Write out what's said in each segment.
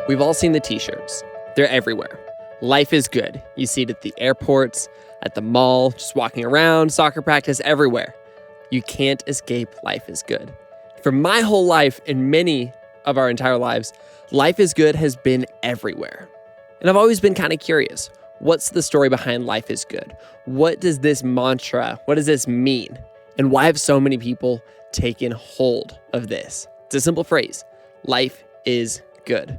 We've all seen the t-shirts. They're everywhere. Life is good. You see it at the airports, at the mall, just walking around, soccer practice, everywhere. You can't escape life is good. For my whole life and many of our entire lives, life is good has been everywhere. And I've always been kind of curious. What's the story behind life is good? What does this mantra, what does this mean? And why have so many people taken hold of this? It's a simple phrase. Life is good.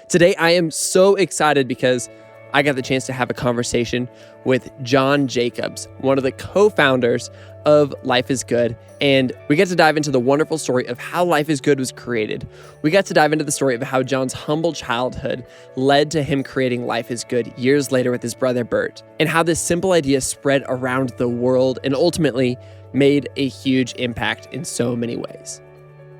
Today, I am so excited because I got the chance to have a conversation with John Jacobs, one of the co-founders of Life is Good. And we get to dive into the wonderful story of how Life is Good was created. We got to dive into the story of how John's humble childhood led to him creating Life is Good years later with his brother Bert, and how this simple idea spread around the world and ultimately made a huge impact in so many ways.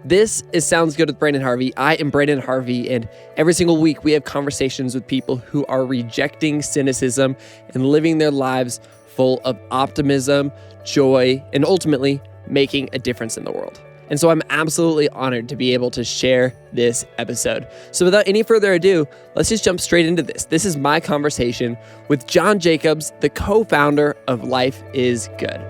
This is Sounds Good with Branden Harvey. I am Branden Harvey, and every single week we have conversations with people who are rejecting cynicism and living their lives full of optimism, joy, and ultimately making a difference in the world. And so I'm absolutely honored to be able to share this episode. So without any further ado, let's just jump straight into this. This is my conversation with John Jacobs, the co-founder of Life is Good.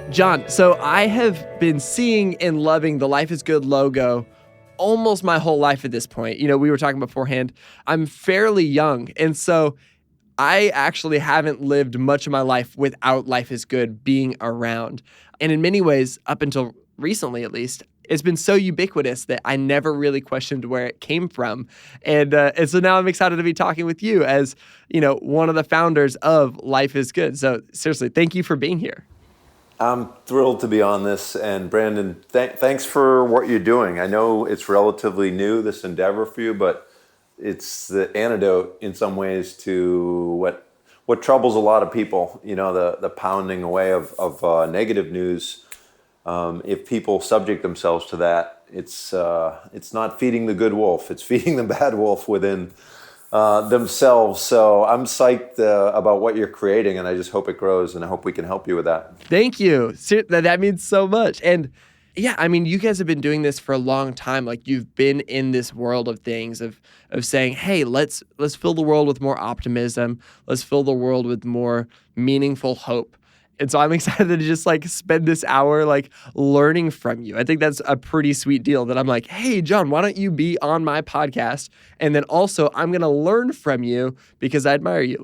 John, so I have been seeing and loving the Life is Good logo almost my whole life at this point. You know, we were talking beforehand, I'm fairly young. And so I actually haven't lived much of my life without Life is Good being around. And in many ways, up until recently at least, it's been so ubiquitous that I never really questioned where it came from. And so now I'm excited to be talking with you as, you know, one of the founders of Life is Good. So seriously, thank you for being here. I'm thrilled to be on this, and Branden, thanks for what you're doing. I know it's relatively new, this endeavor for you, but it's the antidote in some ways to what troubles a lot of people, you know, the pounding away of negative news. If people subject themselves to that, it's not feeding the good wolf, it's feeding the bad wolf within themselves. So I'm psyched about what you're creating, and I just hope it grows, and I hope we can help you with that. Thank you. That means so much. And yeah, I mean, you guys have been doing this for a long time. Like, you've been in this world of things of saying, hey, let's fill the world with more optimism. Let's fill the world with more meaningful hope. And so I'm excited to just spend this hour learning from you. I think that's a pretty sweet deal that I'm like, hey, John, why don't you be on my podcast? And then also I'm going to learn from you because I admire you.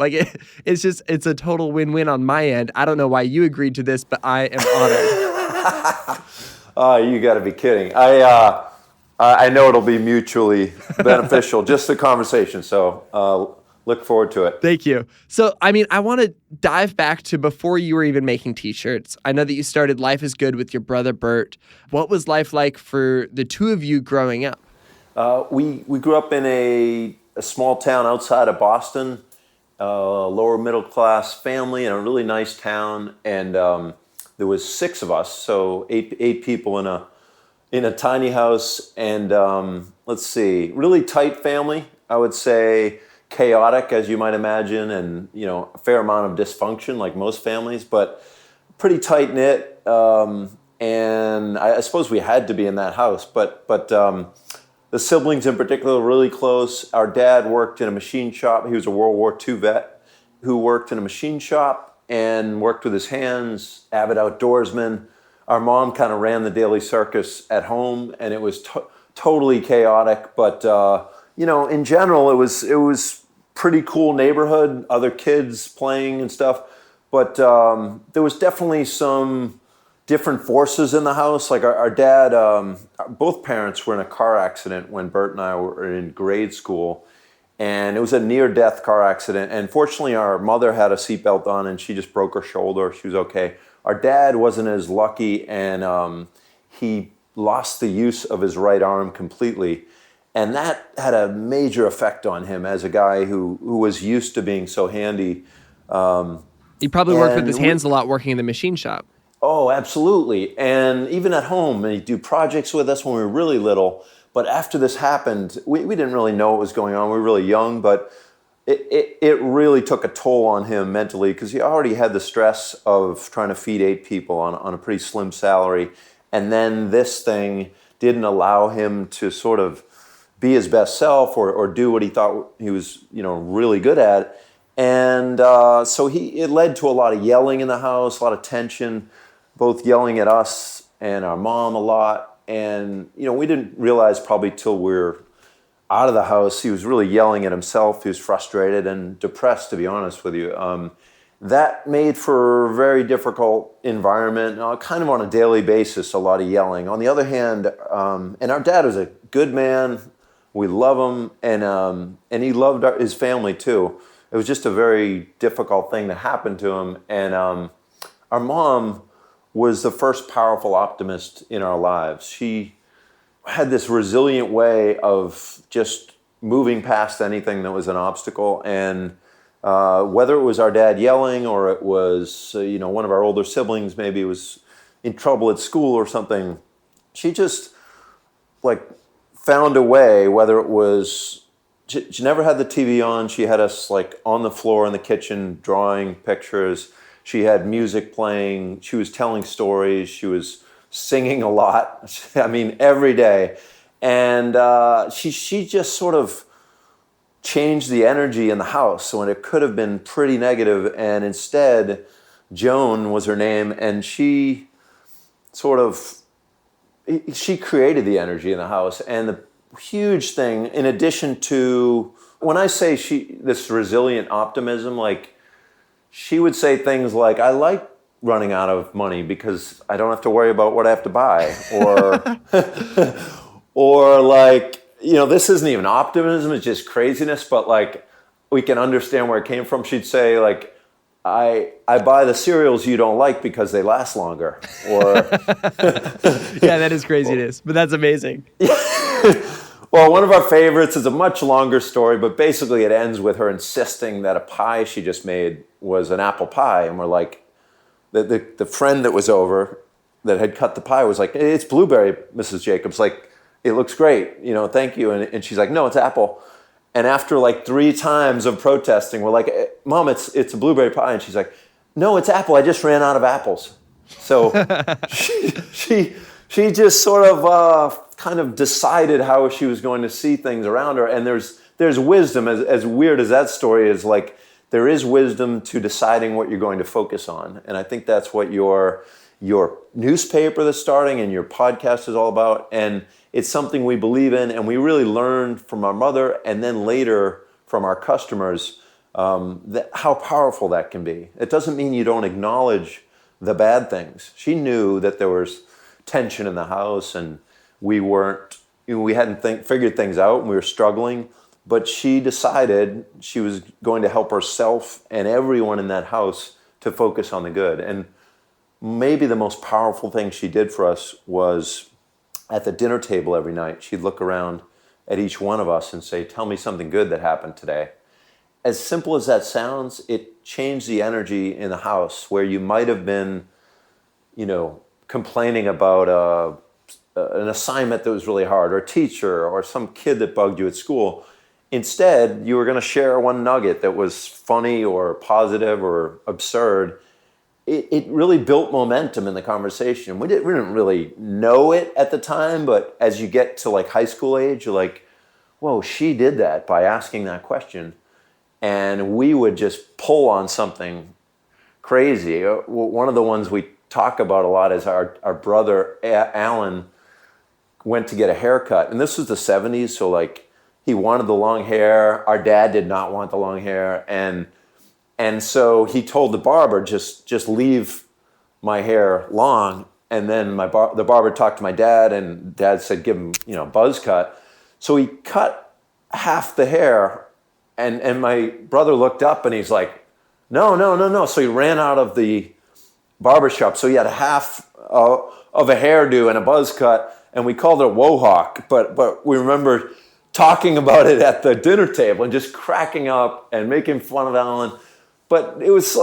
It's a total win-win on my end. I don't know why you agreed to this, but I am honored. You got to be kidding. I know it'll be mutually beneficial, just the conversation. So look forward to it. Thank you. So, I mean, I want to dive back to before you were even making t-shirts. I know that you started Life is Good with your brother, Bert. What was life like for the two of you growing up? We grew up in a small town outside of Boston, lower middle class family in a really nice town. And there was 6 of us, so eight people in a tiny house. And let's see, really tight family, I would say. Chaotic, as you might imagine, and a fair amount of dysfunction, like most families, but pretty tight knit. And I suppose we had to be in that house. But the siblings in particular were really close. Our dad worked in a machine shop. He was a World War II vet who worked in a machine shop and worked with his hands. Avid outdoorsman. Our mom kind of ran the daily circus at home, and it was totally chaotic. But in general, it was pretty cool neighborhood, other kids playing and stuff. But there was definitely some different forces in the house. Like our dad, both parents were in a car accident when Bert and I were in grade school. And it was a near-death car accident. And fortunately, our mother had a seatbelt on and she just broke her shoulder. She was okay. Our dad wasn't as lucky, and he lost the use of his right arm completely. And that had a major effect on him as a guy who was used to being so handy. He probably worked with his hands a lot working in the machine shop. Oh, absolutely. And even at home, he'd do projects with us when we were really little. But after this happened, we didn't really know what was going on. We were really young, but it really took a toll on him mentally because he already had the stress of trying to feed 8 people on a pretty slim salary. And then this thing didn't allow him to sort of be his best self or do what he thought he was, really good at. And so it led to a lot of yelling in the house, a lot of tension, both yelling at us and our mom a lot. And, we didn't realize probably till we were out of the house, he was really yelling at himself. He was frustrated and depressed, to be honest with you. That made for a very difficult environment, kind of on a daily basis, a lot of yelling. On the other hand, and our dad was a good man. We love him, and he loved his family too. It was just a very difficult thing to happen to him. And our mom was the first powerful optimist in our lives. She had this resilient way of just moving past anything that was an obstacle. And whether it was our dad yelling or it was, one of our older siblings maybe was in trouble at school or something, she just found a way, whether it was, she never had the TV on. She had us on the floor in the kitchen drawing pictures. She had music playing. She was telling stories. She was singing a lot. I mean, every day. And she just sort of changed the energy in the house. So when it could have been pretty negative, and instead, Joan was her name, and she created the energy in the house. And the huge thing, in addition to, when I say this resilient optimism, she would say things like, I like running out of money because I don't have to worry about what I have to buy. Or this isn't even optimism, it's just craziness, but we can understand where it came from. She'd say I buy the cereals you don't like because they last longer. Or yeah, that is craziness, but that's amazing. Well, one of our favorites is a much longer story, but basically it ends with her insisting that a pie she just made was an apple pie. And we're like, the friend that was over that had cut the pie was like, it's blueberry, Mrs. Jacobs. It looks great, thank you. And she's like, no, it's apple. And after 3 times of protesting, we're like, Mom, it's a blueberry pie. And she's like, no, it's apple. I just ran out of apples. So she just sort of kind of decided how she was going to see things around her. And there's wisdom, as weird as that story is, there is wisdom to deciding what you're going to focus on. And I think that's what your newspaper that's starting and your podcast is all about. And it's something we believe in, and we really learned from our mother and then later from our customers how powerful that can be. It doesn't mean you don't acknowledge the bad things. She knew that there was tension in the house and we hadn't figured things out and we were struggling, but she decided she was going to help herself and everyone in that house to focus on the good. And maybe the most powerful thing she did for us was at the dinner table every night, she'd look around at each one of us and say, tell me something good that happened today. As simple as that sounds, it changed the energy in the house where you might have been, complaining about an assignment that was really hard, or a teacher, or some kid that bugged you at school. Instead, you were going to share one nugget that was funny or positive or absurd. It really built momentum in the conversation. We didn't really know it at the time, but as you get to high school age, you're like, whoa, she did that by asking that question. And we would just pull on something crazy. One of the ones we talk about a lot is our brother, Alan, went to get a haircut. And this was the 70s, so he wanted the long hair. Our dad did not want the long hair. And so he told the barber, just leave my hair long. And then the barber talked to my dad, and Dad said, give him, a buzz cut. So he cut half the hair, and my brother looked up and he's like, no. So he ran out of the barbershop. So he had half of a hairdo and a buzz cut, and we called it a wohawk. But we remember talking about it at the dinner table and just cracking up and making fun of Alan. But it was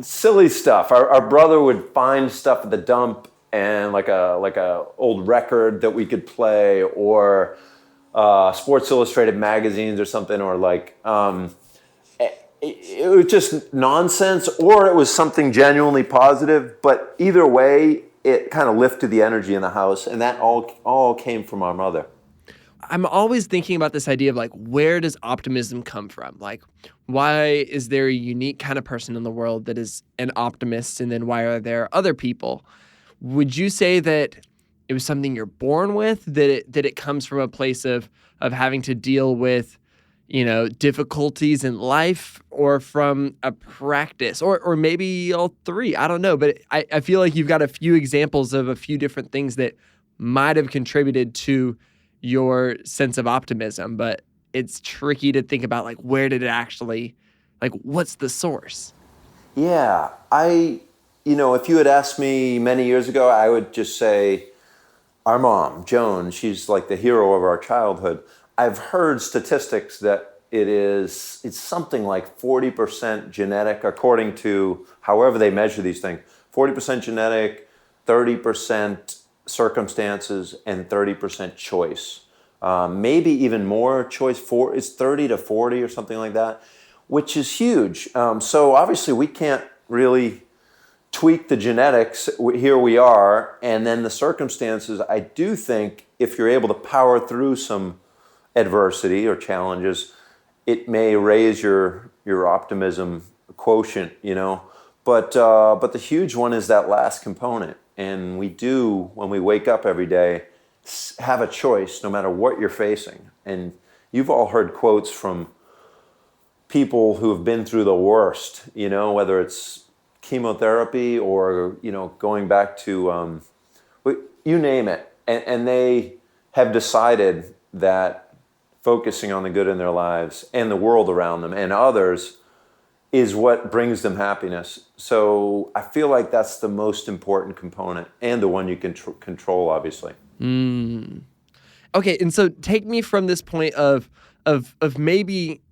silly stuff. Our brother would find stuff at the dump and like a old record that we could play, or Sports Illustrated magazines or something, or it was just nonsense, or it was something genuinely positive. But either way, it kind of lifted the energy in the house, and that all came from our mother. I'm always thinking about this idea of like, where does optimism come from? Like, why is there a unique kind of person in the world that is an optimist? And then why are there other people? Would you say that it was something you're born with, that it comes from a place of having to deal with, difficulties in life, or from a practice, or maybe all three? I don't know. But I feel like you've got a few examples of a few different things that might have contributed to your sense of optimism, but it's tricky to think about, like, where did it actually, like, what's the source? Yeah, if you had asked me many years ago, I would just say our mom, Joan, she's like the hero of our childhood. I've heard statistics that it's something like 40% genetic, according to however they measure these things. 40% genetic, 30% circumstances, and 30% choice. Maybe even more choice. It's 30 to 40 or something like that, which is huge. So obviously we can't really tweak the genetics. Here we are, and then the circumstances. I do think if you're able to power through some adversity or challenges, it may raise your optimism quotient, But the huge one is that last component. And we do, when we wake up every day, have a choice no matter what you're facing. And you've all heard quotes from people who have been through the worst, whether it's chemotherapy or, going back to, you name it. And they have decided that focusing on the good in their lives and the world around them and others is what brings them happiness. So I feel like that's the most important component, and the one you can control, obviously. Okay, and so take me from this point of maybe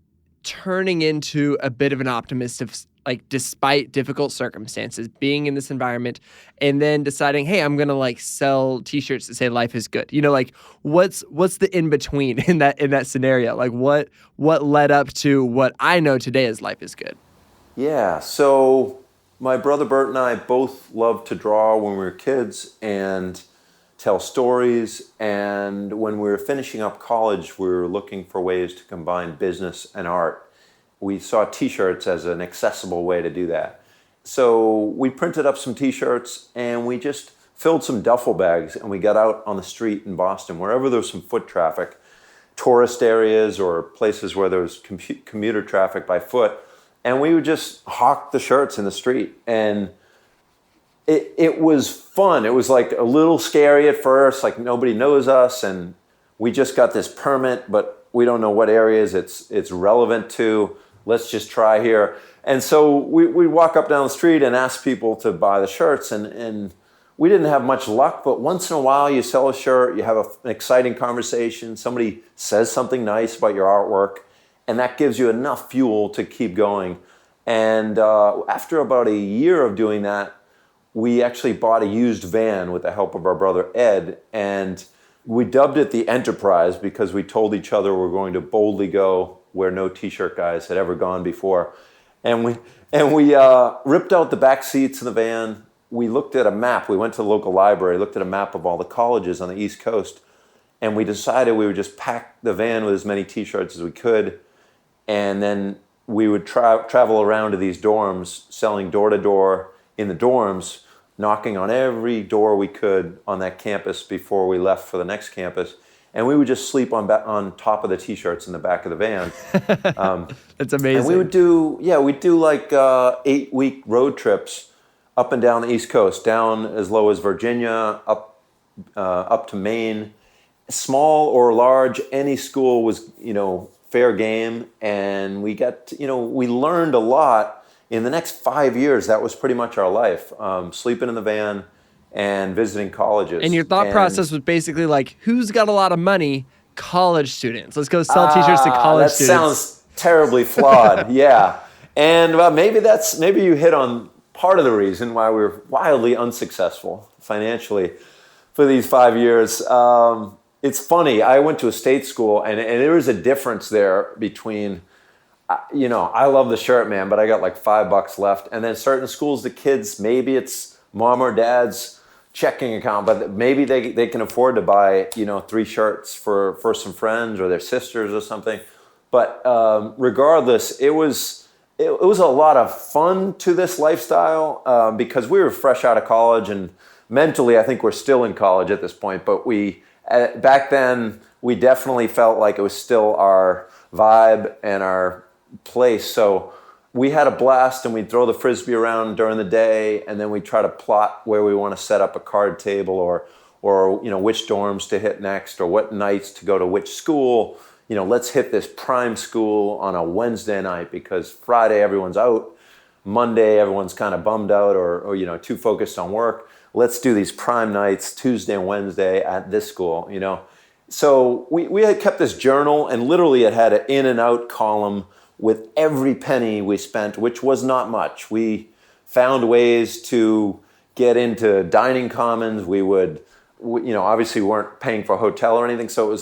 turning into a bit of an optimist, of like, despite difficult circumstances, being in this environment, and then deciding, hey, I'm gonna like sell T-shirts that say "Life is good." Like, what's the in between in that scenario? Like, what led up to what I know today as "Life is good"? Yeah, so my brother Bert and I both loved to draw when we were kids and tell stories. And when we were finishing up college, we were looking for ways to combine business and art. We saw T-shirts as an accessible way to do that. So we printed up some T-shirts and we just filled some duffel bags, and we got out on the street in Boston, wherever there was some foot traffic, tourist areas or places where there was commuter traffic by foot. And we would just hawk the shirts in the street. And it was fun. It was like a little scary at first, like nobody knows us, and we just got this permit, but we don't know what areas it's relevant to. Let's just try here. And so we walk up down the street and ask people to buy the shirts, and we didn't have much luck, but once in a while you sell a shirt, you have an exciting conversation, somebody says something nice about your artwork, and that gives you enough fuel to keep going. And after about a year of doing that, we actually bought a used van with the help of our brother Ed, and we dubbed it the Enterprise because we told each other we're going to boldly go where no T-shirt guys had ever gone before. And we ripped out the back seats in the van. We looked at a map. We went to the local library, looked at a map of all the colleges on the East Coast, and we decided we would just pack the van with as many T-shirts as we could, and then we would travel around to these dorms, selling door to door in the dorms, knocking on every door we could on that campus before we left for the next campus. And we would just sleep on top of the T-shirts in the back of the van. That's amazing. And we'd do like 8-week road trips up and down the East Coast, down as low as Virginia, up to Maine. Small or large, any school was, fair game. And we we learned a lot. In the next 5 years, that was pretty much our life, sleeping in the van and visiting colleges. And your thought process was basically like, who's got a lot of money? College students. Let's go sell T-shirts to college students. That sounds terribly flawed, yeah. And maybe you hit on part of the reason why we were wildly unsuccessful financially for these 5 years. It's funny, I went to a state school, and there was a difference there between, I love the shirt, man, but I got like $5 left. And then certain schools, the kids, maybe it's mom or dad's checking account, but maybe they can afford to buy, 3 shirts for some friends or their sisters or something. But regardless, it was a lot of fun to this lifestyle because we were fresh out of college, and mentally I think we're still in college at this point. But back then we definitely felt like it was still our vibe and our place. So we had a blast, and we'd throw the Frisbee around during the day, and then we'd try to plot where we want to set up a card table or which dorms to hit next or what nights to go to which school. Let's hit this prime school on a Wednesday night because Friday everyone's out. Monday everyone's kind of bummed out or too focused on work. Let's do these prime nights, Tuesday and Wednesday at this school, So we had kept this journal, and literally it had an in and out column with every penny we spent, which was not much. We found ways to get into dining commons. We obviously weren't paying for a hotel or anything. So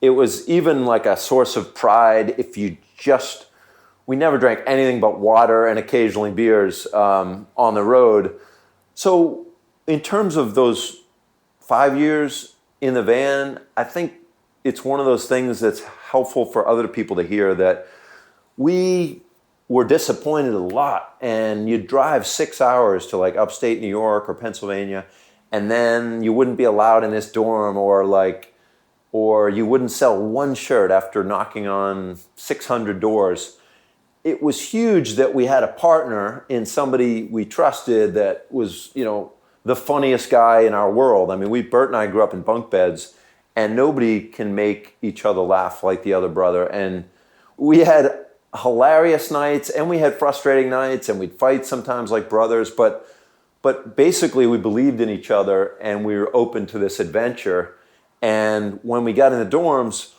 it was even like a source of pride if we never drank anything but water and occasionally beers on the road. So in terms of those 5 years in the van, I think it's one of those things that's helpful for other people to hear that we were disappointed a lot, and you'd drive 6 hours to like upstate New York or Pennsylvania, and then you wouldn't be allowed in this dorm, or you wouldn't sell one shirt after knocking on 600 doors. It was huge that we had a partner in somebody we trusted that was, the funniest guy in our world. I mean, Bert and I grew up in bunk beds, and nobody can make each other laugh like the other brother. And we had hilarious nights, and we had frustrating nights, and we'd fight sometimes like brothers, but basically we believed in each other, and we were open to this adventure. And when we got in the dorms,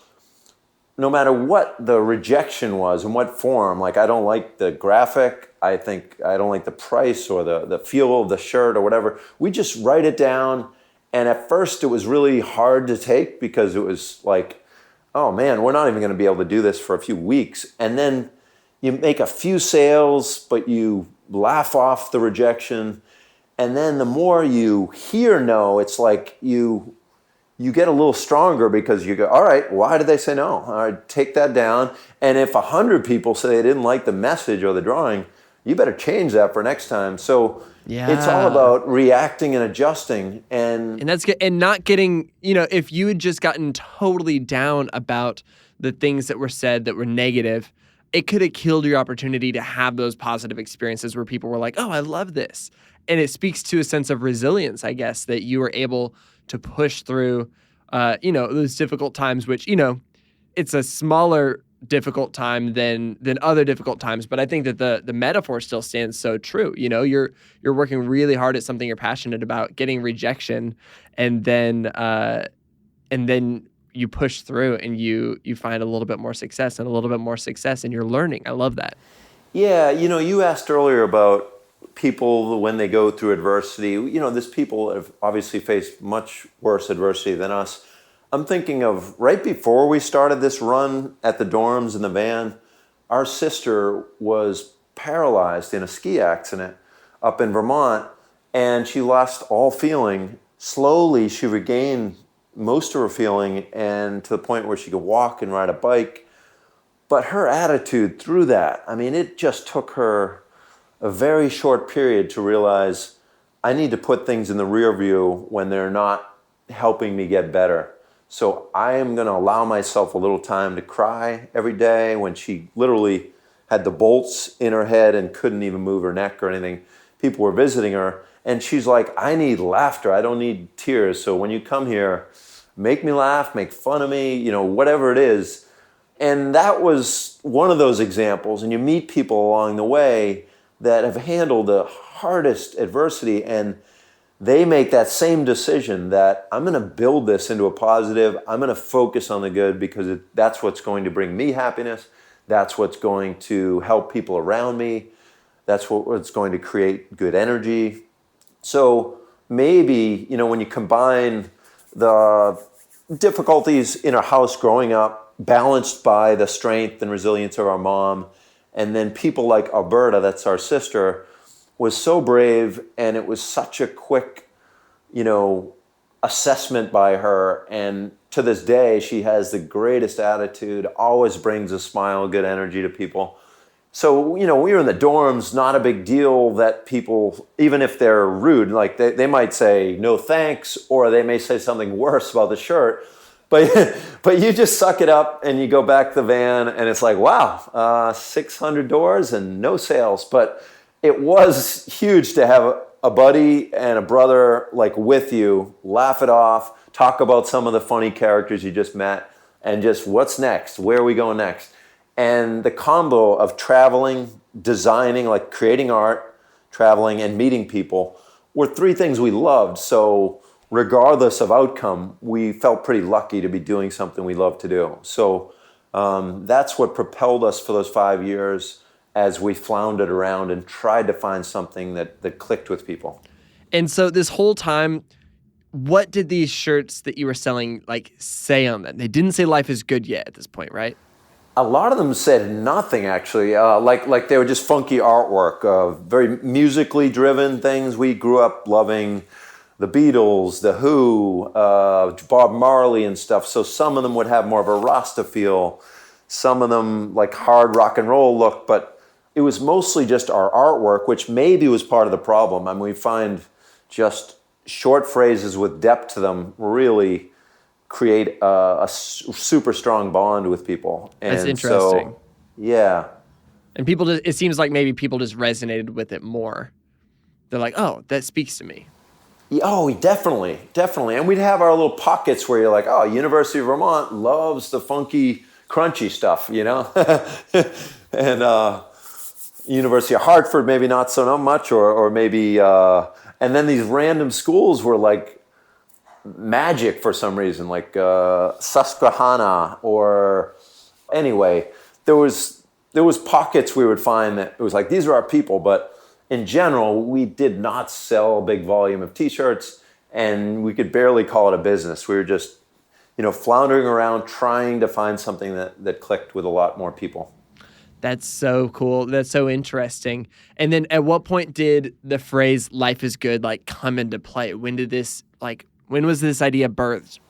no matter what the rejection was, in what form, like I don't like the graphic, I think I don't like the price or the feel of the shirt or whatever, we just write it down. And at first it was really hard to take because it was like, oh man, we're not even going to be able to do this for a few weeks. And then you make a few sales, but you laugh off the rejection. And then the more you hear no, it's like you get a little stronger because you go, all right, why did they say no? All right, take that down. And if 100 people say they didn't like the message or the drawing, you better change that for next time. So it's all about reacting and adjusting. And that's good. And not getting, if you had just gotten totally down about the things that were said that were negative, it could have killed your opportunity to have those positive experiences where people were like, oh, I love this. And it speaks to a sense of resilience, I guess, that you were able to push through, those difficult times, which, it's a smaller difficult time than other difficult times. But I think that the metaphor still stands so true. You're working really hard at something you're passionate about, getting rejection, and then you push through and you find a little bit more success and a little bit more success, and you're learning. I love that. Yeah, you asked earlier about people when they go through adversity. These people have obviously faced much worse adversity than us. I'm thinking of right before we started this run at the dorms in the van, our sister was paralyzed in a ski accident up in Vermont, and she lost all feeling. Slowly, she regained most of her feeling, and to the point where she could walk and ride a bike. But her attitude through that, it just took her a very short period to realize I need to put things in the rear view when they're not helping me get better. So I am going to allow myself a little time to cry every day. When she literally had the bolts in her head and couldn't even move her neck or anything, people were visiting her, and she's like, I need laughter. I don't need tears. So when you come here, make me laugh, make fun of me, whatever it is. And that was one of those examples. And you meet people along the way that have handled the hardest adversity, and they make that same decision that I'm going to build this into a positive. I'm going to focus on the good because that's what's going to bring me happiness. That's what's going to help people around me. That's what's going to create good energy. So maybe, when you combine the difficulties in our house growing up, balanced by the strength and resilience of our mom, and then people like Alberta, that's our sister, was so brave, and it was such a quick, assessment by her. And to this day, she has the greatest attitude, always brings a smile, good energy to people. So, we were in the dorms, not a big deal that people, even if they're rude, like they might say no thanks, or they may say something worse about the shirt. But but you just suck it up and you go back to the van and it's like, wow, 600 doors and no sales. But it was huge to have a buddy and a brother like with you, laugh it off, talk about some of the funny characters you just met, and just what's next, where are we going next? And the combo of traveling, designing, like creating art, traveling, and meeting people were three things we loved. So regardless of outcome, we felt pretty lucky to be doing something we love to do. So that's what propelled us for those 5 years as we floundered around and tried to find something that clicked with people. And so this whole time, what did these shirts that you were selling say on them? They didn't say life is good yet at this point, right? A lot of them said nothing, actually. Like they were just funky artwork, very musically driven things. We grew up loving the Beatles, the Who, Bob Marley and stuff. So some of them would have more of a Rasta feel. Some of them like hard rock and roll look, but it was mostly just our artwork, which maybe was part of the problem. I mean, we find just short phrases with depth to them really create a super strong bond with people. And that's interesting. So, yeah. And it seems like maybe people just resonated with it more. They're like, oh, that speaks to me. Oh, definitely. And we'd have our little pockets where you're like, oh, University of Vermont loves the funky, crunchy stuff, and University of Hartford, maybe not so much, or maybe, and then these random schools were like magic for some reason, like Susquehanna, or anyway, there was pockets we would find that it was like, these are our people, but in general, we did not sell a big volume of t-shirts, and we could barely call it a business. We were just, floundering around trying to find something that clicked with a lot more people. That's so cool. That's so interesting. And then at what point did the phrase life is good come into play? When was this idea birthed?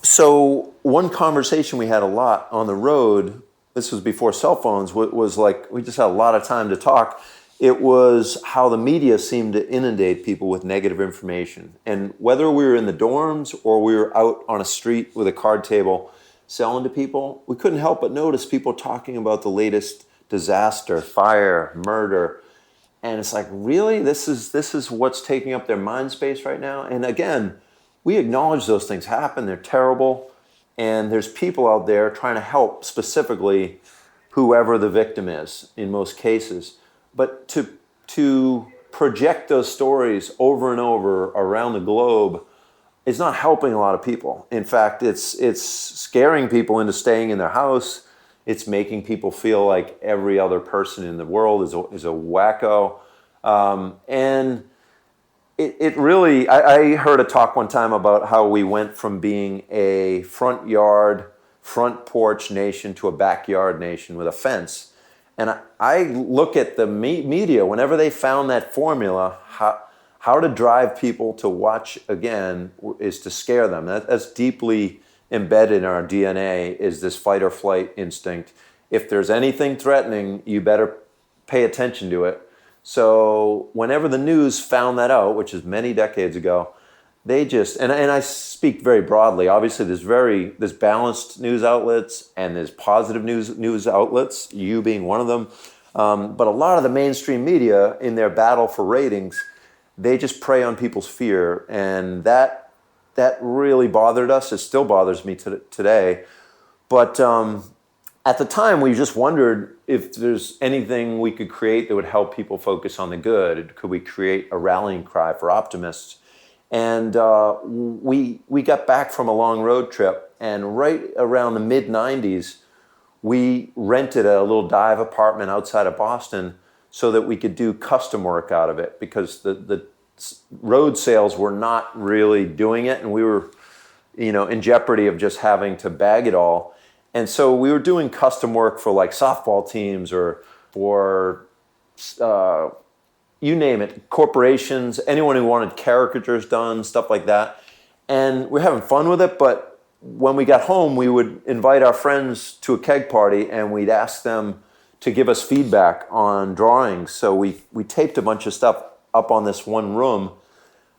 So one conversation we had a lot on the road, this was before cell phones, was like, we just had a lot of time to talk. It was how the media seemed to inundate people with negative information. And whether we were in the dorms or we were out on a street with a card table selling to people, we couldn't help but notice people talking about the latest disaster, fire, murder. And it's like, really? This is what's taking up their mind space right now? And again, we acknowledge those things happen. They're terrible. And there's people out there trying to help, specifically whoever the victim is in most cases. But to project those stories over and over around the globe is not helping a lot of people. In fact, it's scaring people into staying in their house. It's making people feel like every other person in the world is a wacko. And it really, I heard a talk one time about how we went from being a front porch nation to a backyard nation with a fence. And I look at the media, whenever they found that formula, how to drive people to watch again is to scare them. That's deeply embedded in our DNA, is this fight or flight instinct. If there's anything threatening, you better pay attention to it. So whenever the news found that out, which is many decades ago, they just, and I speak very broadly, obviously there's balanced news outlets and there's positive news outlets, you being one of them. But a lot of the mainstream media, in their battle for ratings, they just prey on people's fear. And that really bothered us. It still bothers me today. But at the time, we just wondered if there's anything we could create that would help people focus on the good. Could we create a rallying cry for optimists? And we got back from a long road trip, and right around the mid-90s, we rented a little dive apartment outside of Boston so that we could do custom work out of it, because the road sales were not really doing it, and we were in jeopardy of just having to bag it all. And so we were doing custom work for like softball teams or for you name it, corporations, anyone who wanted caricatures done, stuff like that. And we're having fun with it, but when we got home, we would invite our friends to a keg party and we'd ask them to give us feedback on drawings. So we taped a bunch of stuff up on this one room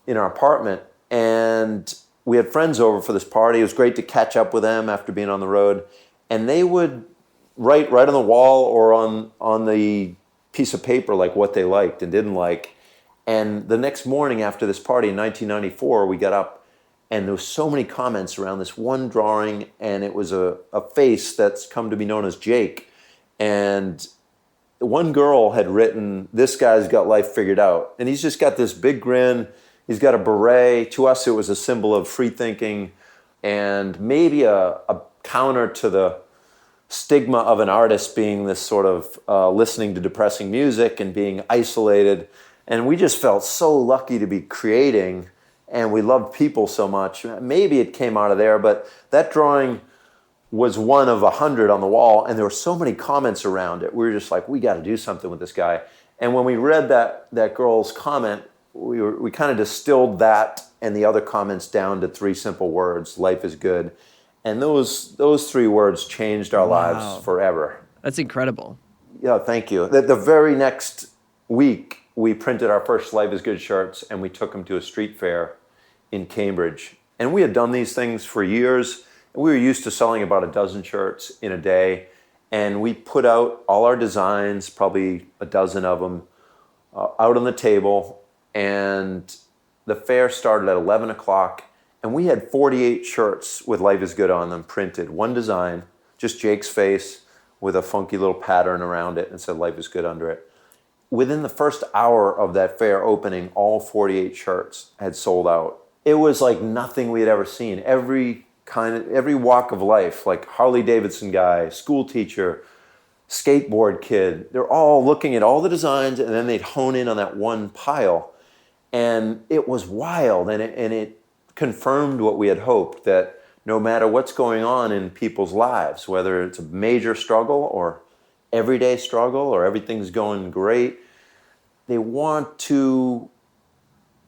in our apartment, and we had friends over for this party. It was great to catch up with them after being on the road. And they would write right on the wall or on the piece of paper like what they liked and didn't like. And the next morning after this party in 1994, we got up and there was so many comments around this one drawing, and it was a face that's come to be known as Jake. And one girl had written, "This guy's got life figured out." And he's just got this big grin. He's got a beret. To us, it was a symbol of free thinking and maybe a counter to the stigma of an artist being this sort of listening to depressing music and being isolated. And we just felt so lucky to be creating, and we loved people so much. Maybe it came out of there, but that drawing was one of 100 on the wall, and there were so many comments around it. We were just like, we got to do something with this guy. And when we read that girl's comment, we kind of distilled that and the other comments down to 3 simple words: life is good. And those 3 words changed our lives forever. That's incredible. Yeah, thank you. The very next week, we printed our first Life is Good shirts, and we took them to a street fair in Cambridge. And we had done these things for years. We were used to selling about a dozen shirts in a day. And we put out all our designs, probably a dozen of them, out on the table. And the fair started at 11 o'clock. And we had 48 shirts with Life is Good on them printed. One design, just Jake's face with a funky little pattern around it and said Life is Good under it. Within the first hour of that fair opening, all 48 shirts had sold out. It was like nothing we had ever seen. Every walk of life, like Harley Davidson guy, school teacher, skateboard kid, they're all looking at all the designs, and then they'd hone in on that one pile. And it was wild, and it confirmed what we had hoped, that no matter what's going on in people's lives, whether it's a major struggle or everyday struggle or everything's going great, they want to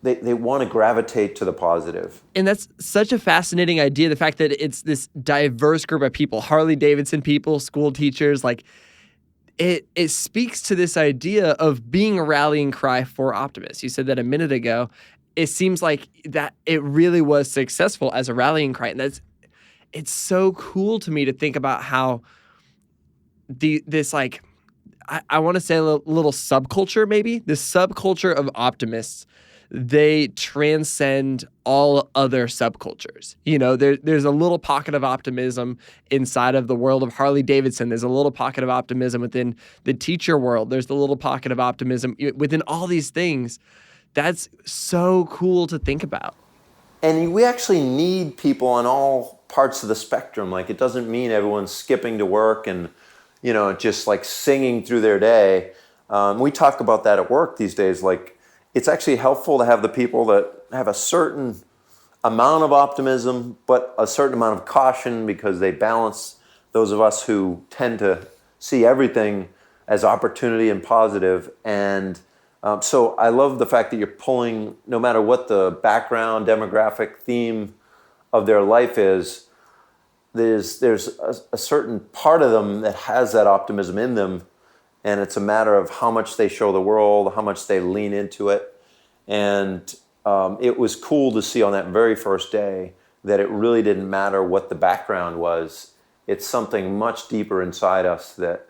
gravitate to the positive. And that's such a fascinating idea, the fact that it's this diverse group of people, Harley Davidson people, school teachers, like it speaks to this idea of being a rallying cry for optimists. You said that a minute ago. It seems like that it really was successful as a rallying cry. And it's so cool to me to think about how this like, I want to say a little subculture, maybe this subculture of optimists, they transcend all other subcultures. You know, there's a little pocket of optimism inside of the world of Harley Davidson. There's a little pocket of optimism within the teacher world. There's the little pocket of optimism within all these things. That's so cool to think about. And we actually need people on all parts of the spectrum. Like, it doesn't mean everyone's skipping to work and, you know, just like singing through their day. We talk about that at work these days. Like, it's actually helpful to have the people that have a certain amount of optimism, but a certain amount of caution, because they balance those of us who tend to see everything as opportunity and positive. And so I love the fact that you're pulling, no matter what the background, demographic, theme of their life is, there's a certain part of them that has that optimism in them. And it's a matter of how much they show the world, how much they lean into it. And it was cool to see on that very first day that it really didn't matter what the background was. It's something much deeper inside us that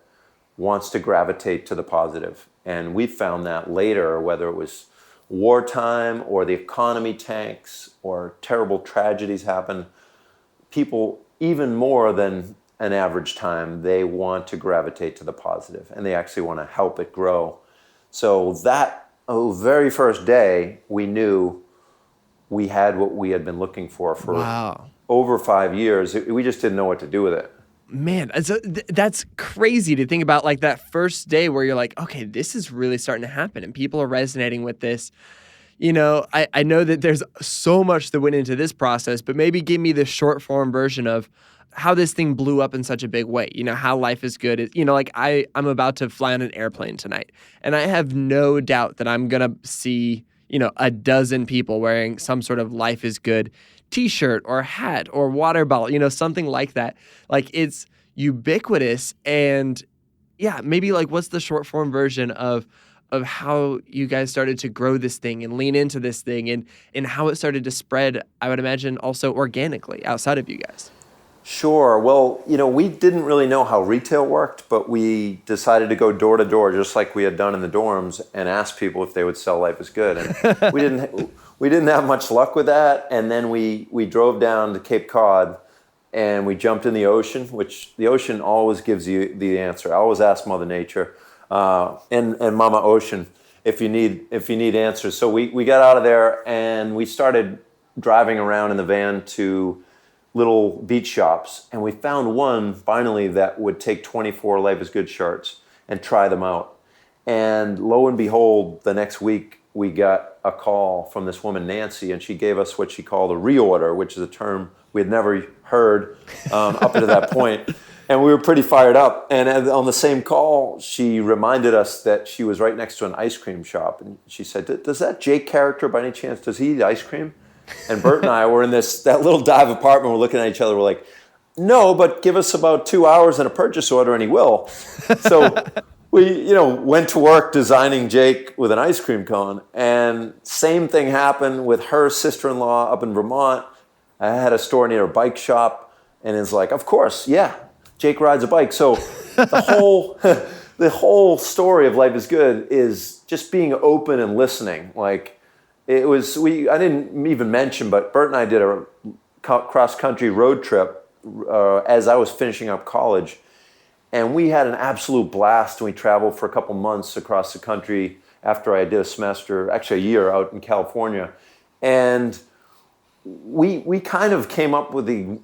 wants to gravitate to the positive. And we found that later, whether it was wartime or the economy tanks or terrible tragedies happen, people, even more than an average time, they want to gravitate to the positive, and they actually want to help it grow. So that very first day, we knew we had what we had been looking for over 5 years. We just didn't know what to do with it. Man, that's crazy to think about, like that first day where you're like, okay, this is really starting to happen and people are resonating with this. You know, I know that there's so much that went into this process, but maybe give me the short form version of, how this thing blew up in such a big way. How life is good is, like I'm about to fly on an airplane tonight, and I have no doubt that I'm going to see, a dozen people wearing some sort of life is good t-shirt or hat or water bottle, something like that. Like it's ubiquitous. And yeah, maybe like what's the short form version of how you guys started to grow this thing and lean into this thing and how it started to spread, I would imagine also organically outside of you guys. Sure. Well, we didn't really know how retail worked, but we decided to go door to door, just like we had done in the dorms, and ask people if they would sell Life is Good. And we didn't have much luck with that. And then we drove down to Cape Cod, and we jumped in the ocean, which the ocean always gives you the answer. I always ask Mother Nature and Mama Ocean if you need answers. So we got out of there and we started driving around in the van to little beach shops, and we found one finally that would take 24 Life is Good shirts and try them out. And lo and behold, the next week we got a call from this woman, Nancy, and she gave us what she called a reorder, which is a term we had never heard up to that point. And we were pretty fired up. And on the same call, she reminded us that she was right next to an ice cream shop. And she said, does that Jake character, by any chance, does he eat ice cream? And Bert and I were in that little dive apartment. We're looking at each other. We're like, no, but give us about 2 hours and a purchase order, and he will. So we, went to work designing Jake with an ice cream cone. And same thing happened with her sister-in-law up in Vermont. I had a store near a bike shop, and it's like, of course, yeah, Jake rides a bike. So the whole story of Life is Good is just being open and listening. Like, I didn't even mention, but Bert and I did a cross-country road trip as I was finishing up college. And we had an absolute blast. And we traveled for a couple months across the country after I did a semester, actually a year out in California. And we kind of came up with the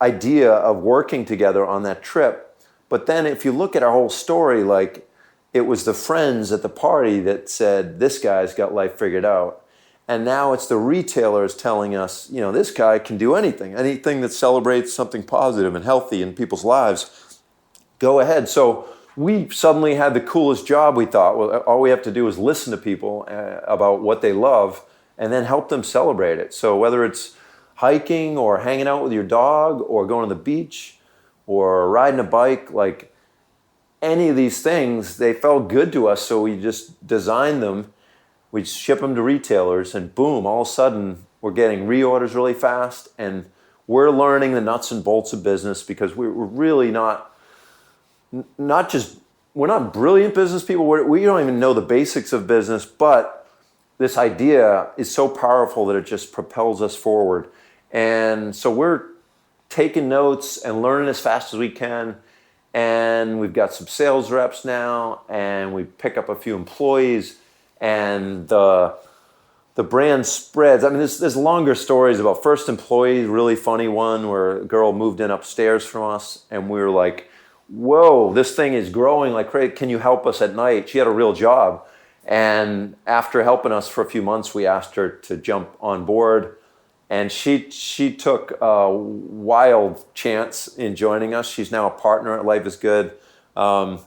idea of working together on that trip. But then if you look at our whole story, like it was the friends at the party that said, this guy's got life figured out. And now it's the retailers telling us, this guy can do anything that celebrates something positive and healthy in people's lives. Go ahead. So we suddenly had the coolest job, we thought. Well, all we have to do is listen to people about what they love and then help them celebrate it. So whether it's hiking or hanging out with your dog or going to the beach or riding a bike, like any of these things, they felt good to us. So we just designed them. We ship them to retailers, and boom, all of a sudden, we're getting reorders really fast, and we're learning the nuts and bolts of business because we're really we're not brilliant business people. We don't even know the basics of business, but this idea is so powerful that it just propels us forward. And so we're taking notes and learning as fast as we can, and we've got some sales reps now, and we pick up a few employees. And the brand spreads. I mean, there's longer stories about first employees, really funny one where a girl moved in upstairs from us, and we were like, whoa, this thing is growing like crazy. Can you help us at night? She had a real job. And after helping us for a few months, we asked her to jump on board. And she took a wild chance in joining us. She's now a partner at Life is Good. That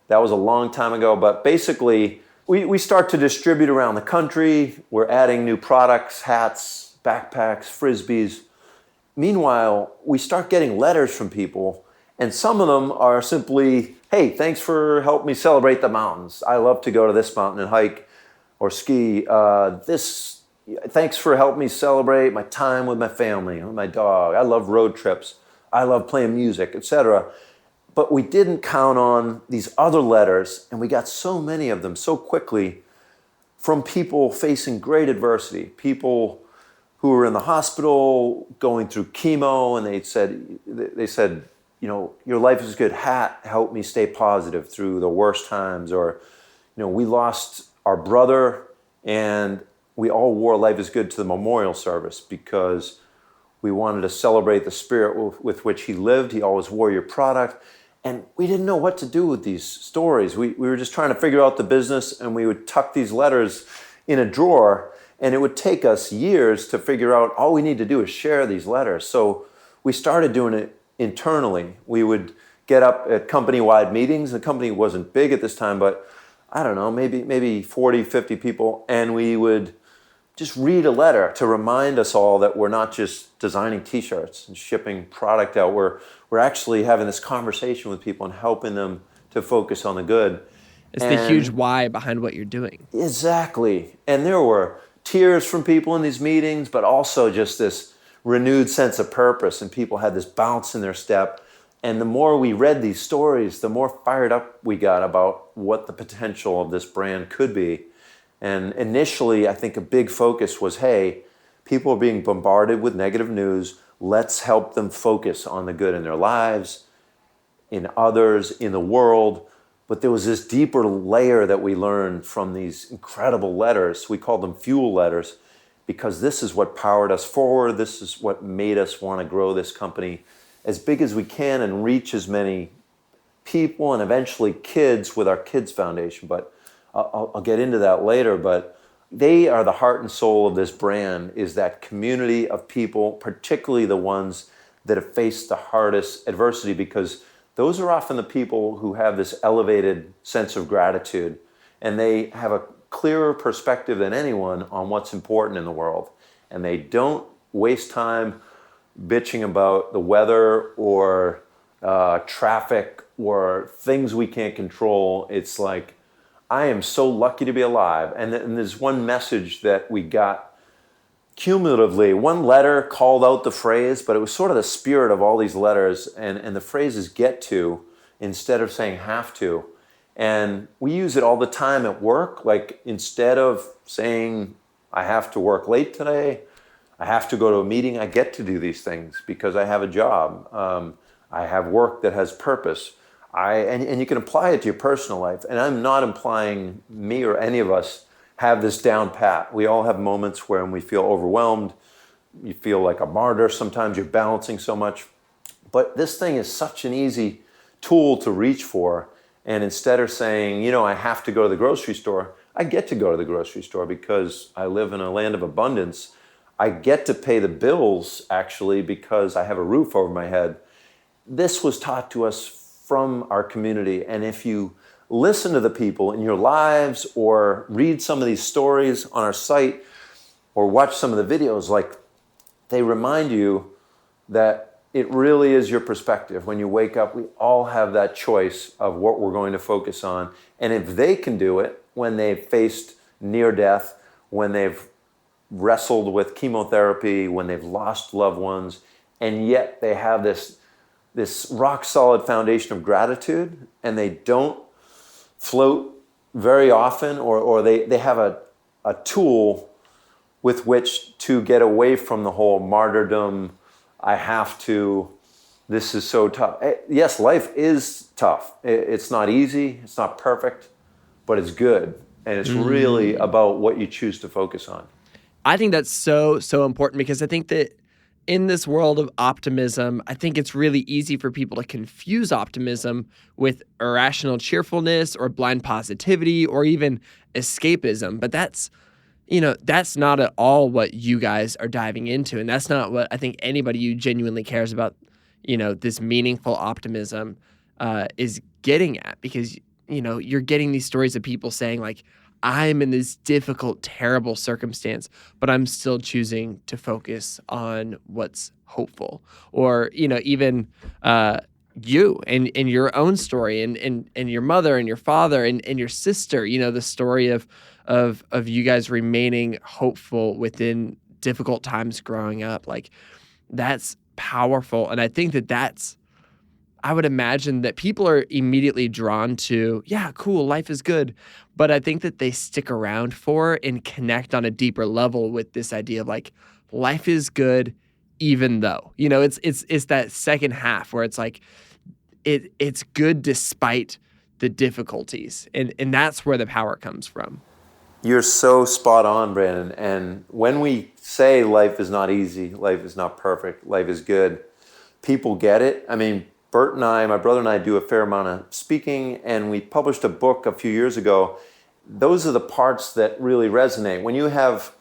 was a long time ago, but basically, we start to distribute around the country. We're adding new products, hats, backpacks, frisbees. Meanwhile, we start getting letters from people, and some of them are simply, hey, thanks for helping me celebrate the mountains. I love to go to this mountain and hike or ski. Thanks for helping me celebrate my time with my family, with my dog. I love road trips. I love playing music, etc. But we didn't count on these other letters, and we got so many of them so quickly from people facing great adversity, people who were in the hospital going through chemo, and they said, your Life is Good hat helped me stay positive through the worst times. Or, we lost our brother, and we all wore Life is Good to the memorial service because we wanted to celebrate the spirit with which he lived. He always wore your product. And we didn't know what to do with these stories. We were just trying to figure out the business, and we would tuck these letters in a drawer, and it would take us years to figure out all we need to do is share these letters. So we started doing it internally. We would get up at company-wide meetings. The company wasn't big at this time, but I don't know, maybe 40, 50 people, and we would just read a letter to remind us all that we're not just designing t-shirts and shipping product out. We're actually having this conversation with people and helping them to focus on the good. It's the huge why behind what you're doing. Exactly. And there were tears from people in these meetings, but also just this renewed sense of purpose, and people had this bounce in their step. And the more we read these stories, the more fired up we got about what the potential of this brand could be. And initially, I think a big focus was, hey, people are being bombarded with negative news. Let's help them focus on the good in their lives, in others, in the world. But there was this deeper layer that we learned from these incredible letters. We called them fuel letters, because this is what powered us forward. This is what made us want to grow this company as big as we can and reach as many people and eventually kids with our Kids Foundation. But I'll get into that later. But they are the heart and soul of this brand, is that community of people, particularly the ones that have faced the hardest adversity, because those are often the people who have this elevated sense of gratitude, and they have a clearer perspective than anyone on what's important in the world. And they don't waste time bitching about the weather or traffic or things we can't control. It's like, I am so lucky to be alive. And there's one message that we got cumulatively. One letter called out the phrase, but it was sort of the spirit of all these letters. And the phrase is get to instead of saying have to. And we use it all the time at work. Like, instead of saying I have to work late today, I have to go to a meeting, I get to do these things because I have a job. I have work that has purpose. And you can apply it to your personal life. And I'm not implying me or any of us have this down pat. We all have moments when we feel overwhelmed. You feel like a martyr. Sometimes you're balancing so much. But this thing is such an easy tool to reach for. And instead of saying, I have to go to the grocery store, I get to go to the grocery store because I live in a land of abundance. I get to pay the bills, actually, because I have a roof over my head. This was taught to us from our community. And if you listen to the people in your lives or read some of these stories on our site or watch some of the videos, like, they remind you that it really is your perspective. When you wake up, we all have that choice of what we're going to focus on. And if they can do it when they've faced near death, when they've wrestled with chemotherapy, when they've lost loved ones, and yet they have this rock solid foundation of gratitude, and they don't float very often, or they have a tool with which to get away from the whole martyrdom, I have to, this is so tough. Yes, life is tough. It's not easy, it's not perfect, but it's good. And it's really about what you choose to focus on. I think that's so important, because I think that in this world of optimism, I think it's really easy for people to confuse optimism with irrational cheerfulness or blind positivity or even escapism. But that's not at all what you guys are diving into. And that's not what I think anybody who genuinely cares about, this meaningful optimism is getting at. Because, you're getting these stories of people saying, like, I'm in this difficult, terrible circumstance, but I'm still choosing to focus on what's hopeful. Or, even you and your own story and your mother and your father and your sister, the story of you guys remaining hopeful within difficult times growing up. Like, that's powerful. And I think I would imagine that people are immediately drawn to, yeah, cool, life is good. But I think that they stick around for and connect on a deeper level with this idea of, like, life is good even though. It's that second half where it's like it's good despite the difficulties. And that's where the power comes from. You're so spot on, Branden. And when we say life is not easy, life is not perfect, life is good, people get it. I mean, Bert and I, my brother and I, do a fair amount of speaking, and we published a book a few years ago. Those are the parts that really resonate. When you have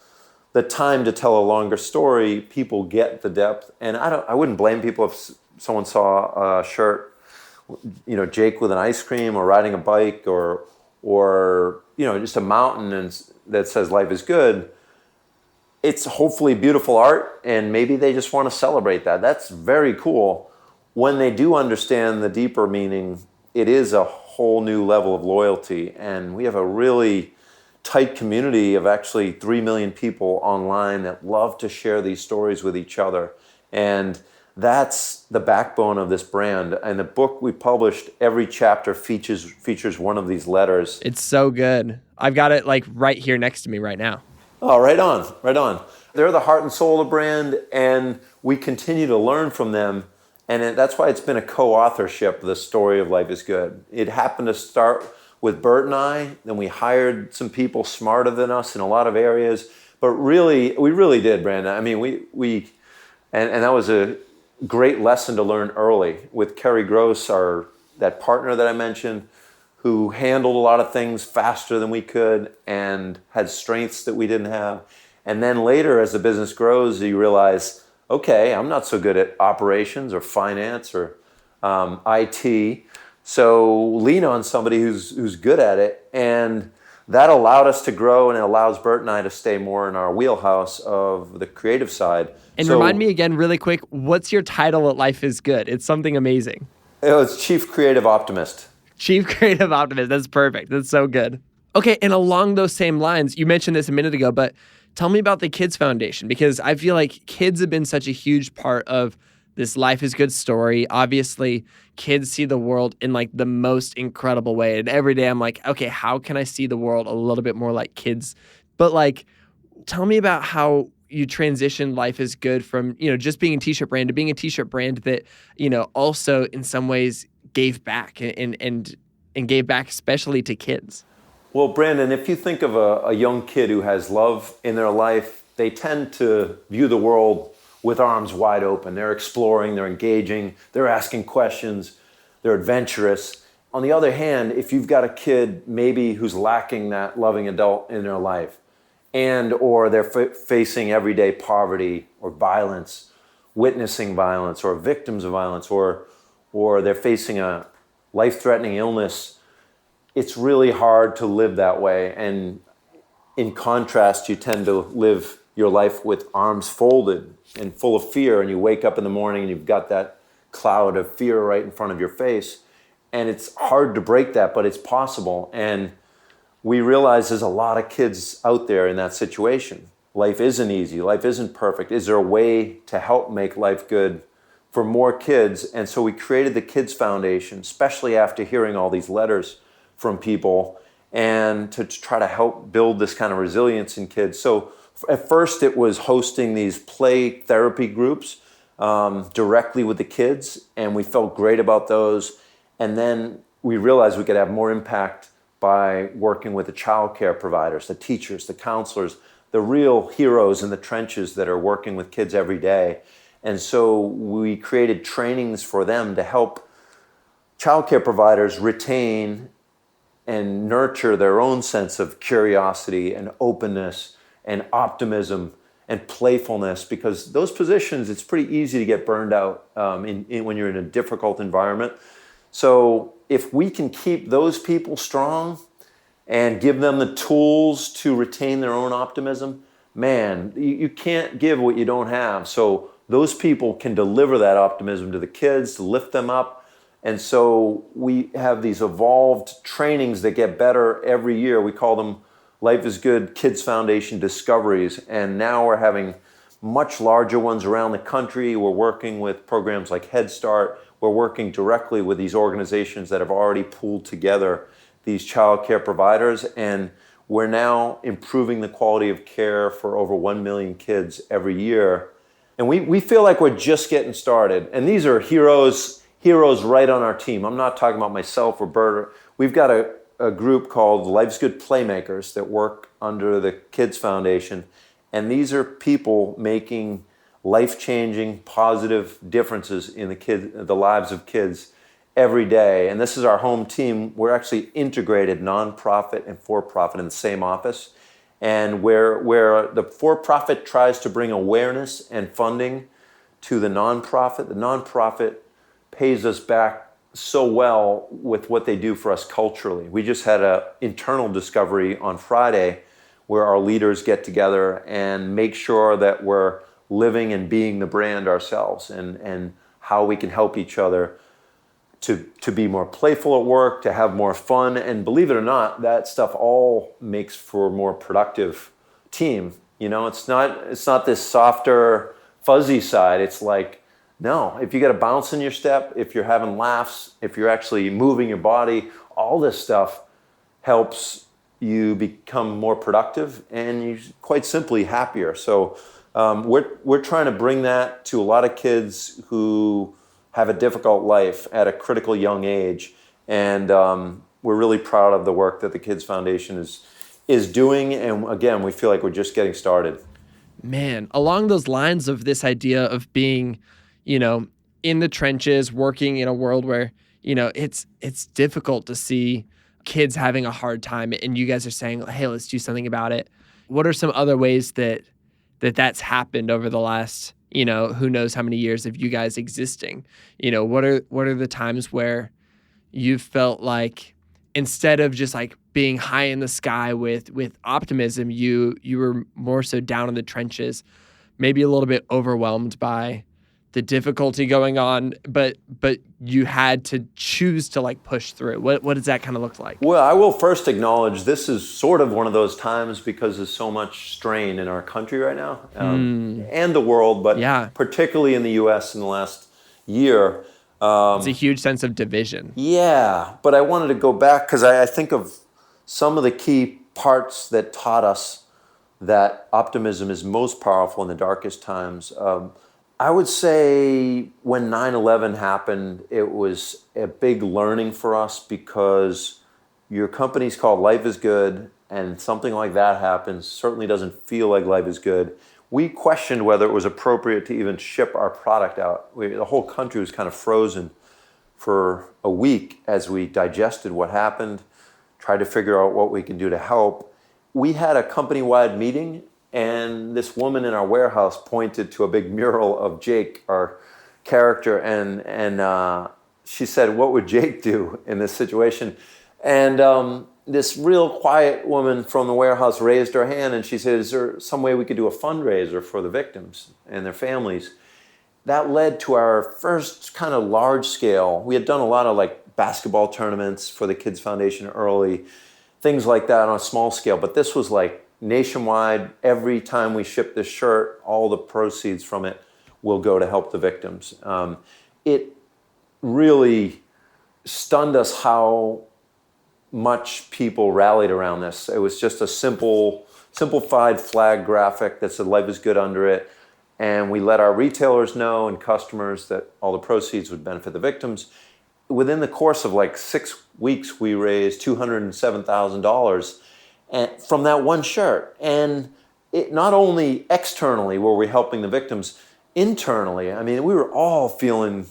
the time to tell a longer story, people get the depth. And I wouldn't blame people if someone saw a shirt, Jake with an ice cream or riding a bike or just a mountain that says life is good, it's hopefully beautiful art, and maybe they just want to celebrate that. That's very cool. When they do understand the deeper meaning, it is a whole new level of loyalty, and we have a really tight community of actually 3 million people online that love to share these stories with each other. And that's the backbone of this brand. And the book we published, every chapter features one of these letters. It's so good. I've got it like right here next to me right now. Oh, right on, right on. They're the heart and soul of the brand, and we continue to learn from them. And that's why it's been a co-authorship, the story of Life is Good. It happened to start with Bert and I, then we hired some people smarter than us in a lot of areas. But really, we really did, Branden. I mean, and that was a great lesson to learn early with Kerry Gross, that partner that I mentioned, who handled a lot of things faster than we could and had strengths that we didn't have. And then later, as the business grows, you realize, okay, I'm not so good at operations or finance or IT. So lean on somebody who's good at it. And that allowed us to grow, and it allows Bert and I to stay more in our wheelhouse of the creative side. And remind me again really quick, what's your title at Life is Good? It's something amazing. It's Chief Creative Optimist. Chief Creative Optimist. That's perfect. That's so good. Okay, and along those same lines, you mentioned this a minute ago, but tell me about the Kids Foundation, because I feel like kids have been such a huge part of this Life is Good story. Obviously, kids see the world in like the most incredible way. And every day I'm like, okay, how can I see the world a little bit more like kids? But like, tell me about how you transitioned Life is Good from, just being a t-shirt brand to being a t-shirt brand that, also in some ways gave back and gave back especially to kids. Well, Branden, if you think of a young kid who has love in their life, they tend to view the world with arms wide open. They're exploring, they're engaging, they're asking questions, they're adventurous. On the other hand, if you've got a kid maybe who's lacking that loving adult in their life, or they're facing everyday poverty or violence, witnessing violence, or victims of violence, or they're facing a life-threatening illness, it's really hard to live that way. And in contrast, you tend to live your life with arms folded and full of fear, and you wake up in the morning and you've got that cloud of fear right in front of your face. And it's hard to break that, but it's possible. And we realize there's a lot of kids out there in that situation. Life isn't easy. Life isn't perfect. Is there a way to help make life good for more kids? And so we created the Kids Foundation, especially after hearing all these letters from people, and to try to help build this kind of resilience in kids. So at first it was hosting these play therapy groups directly with the kids, and we felt great about those. And then we realized we could have more impact by working with the child care providers, the teachers, the counselors, the real heroes in the trenches that are working with kids every day. And so we created trainings for them to help child care providers retain and nurture their own sense of curiosity and openness and optimism and playfulness, because those positions, it's pretty easy to get burned out when you're in a difficult environment. So if we can keep those people strong and give them the tools to retain their own optimism, man, you can't give what you don't have. So those people can deliver that optimism to the kids, to lift them up. And so we have these evolved trainings that get better every year. We call them Life is Good Kids Foundation Discoveries. And now we're having much larger ones around the country. We're working with programs like Head Start. We're working directly with these organizations that have already pooled together these child care providers. And we're now improving the quality of care for over 1 million kids every year. And we feel like we're just getting started. And these are heroes right on our team. I'm not talking about myself or Bert. We've got a group called Life's Good Playmakers that work under the Kids Foundation. And these are people making life-changing, positive differences in the lives of kids every day. And this is our home team. We're actually integrated nonprofit and for-profit in the same office. And where the for-profit tries to bring awareness and funding to the nonprofit pays us back so well with what they do for us culturally. We just had an internal discovery on Friday where our leaders get together and make sure that we're living and being the brand ourselves, and how we can help each other to be more playful at work, to have more fun. And believe it or not, that stuff all makes for a more productive team. You know, it's not this softer, fuzzy side. It's like, no, if you got a bounce in your step, if you're having laughs, if you're actually moving your body, all this stuff helps you become more productive and you quite simply happier. So we're trying to bring that to a lot of kids who have a difficult life at a critical young age, and we're really proud of the work that the Kids Foundation is doing. And again, we feel like we're just getting started. Man, along those lines of this idea of being, in the trenches, working in a world where, it's difficult to see kids having a hard time, and you guys are saying, hey, let's do something about it. What are some other ways that's happened over the last, who knows how many years of you guys existing? What are the times where you've felt like instead of just like being high in the sky with optimism, you were more so down in the trenches, maybe a little bit overwhelmed by the difficulty going on, but you had to choose to like push through. What does that kind of look like? Well, I will first acknowledge this is sort of one of those times because there's so much strain in our country right now, and the world, but particularly in the U.S. in the last year. It's a huge sense of division. Yeah, but I wanted to go back because I think of some of the key parts that taught us that optimism is most powerful in the darkest times. I would say when 9/11 happened, it was a big learning for us because your company's called Life is Good, and something like that happens, certainly doesn't feel like life is good. We questioned whether it was appropriate to even ship our product out. The whole country was kind of frozen for a week as we digested what happened, tried to figure out what we can do to help. We had a company-wide meeting, and this woman in our warehouse pointed to a big mural of Jake, our character, and she said, what would Jake do in this situation? And this real quiet woman from the warehouse raised her hand and she said, is there some way we could do a fundraiser for the victims and their families? That led to our first kind of large scale. We had done a lot of like basketball tournaments for the Kids Foundation early, things like that on a small scale, but this was like nationwide. Every time we ship this shirt, all the proceeds from it will go to help the victims. It really stunned us how much people rallied around this. It was just a simplified flag graphic that said life is good under it. And we let our retailers know and customers that all the proceeds would benefit the victims. Within the course of like 6 weeks, we raised $207,000 from that one shirt. And it not only externally were we helping the victims, internally, I mean, we were all feeling,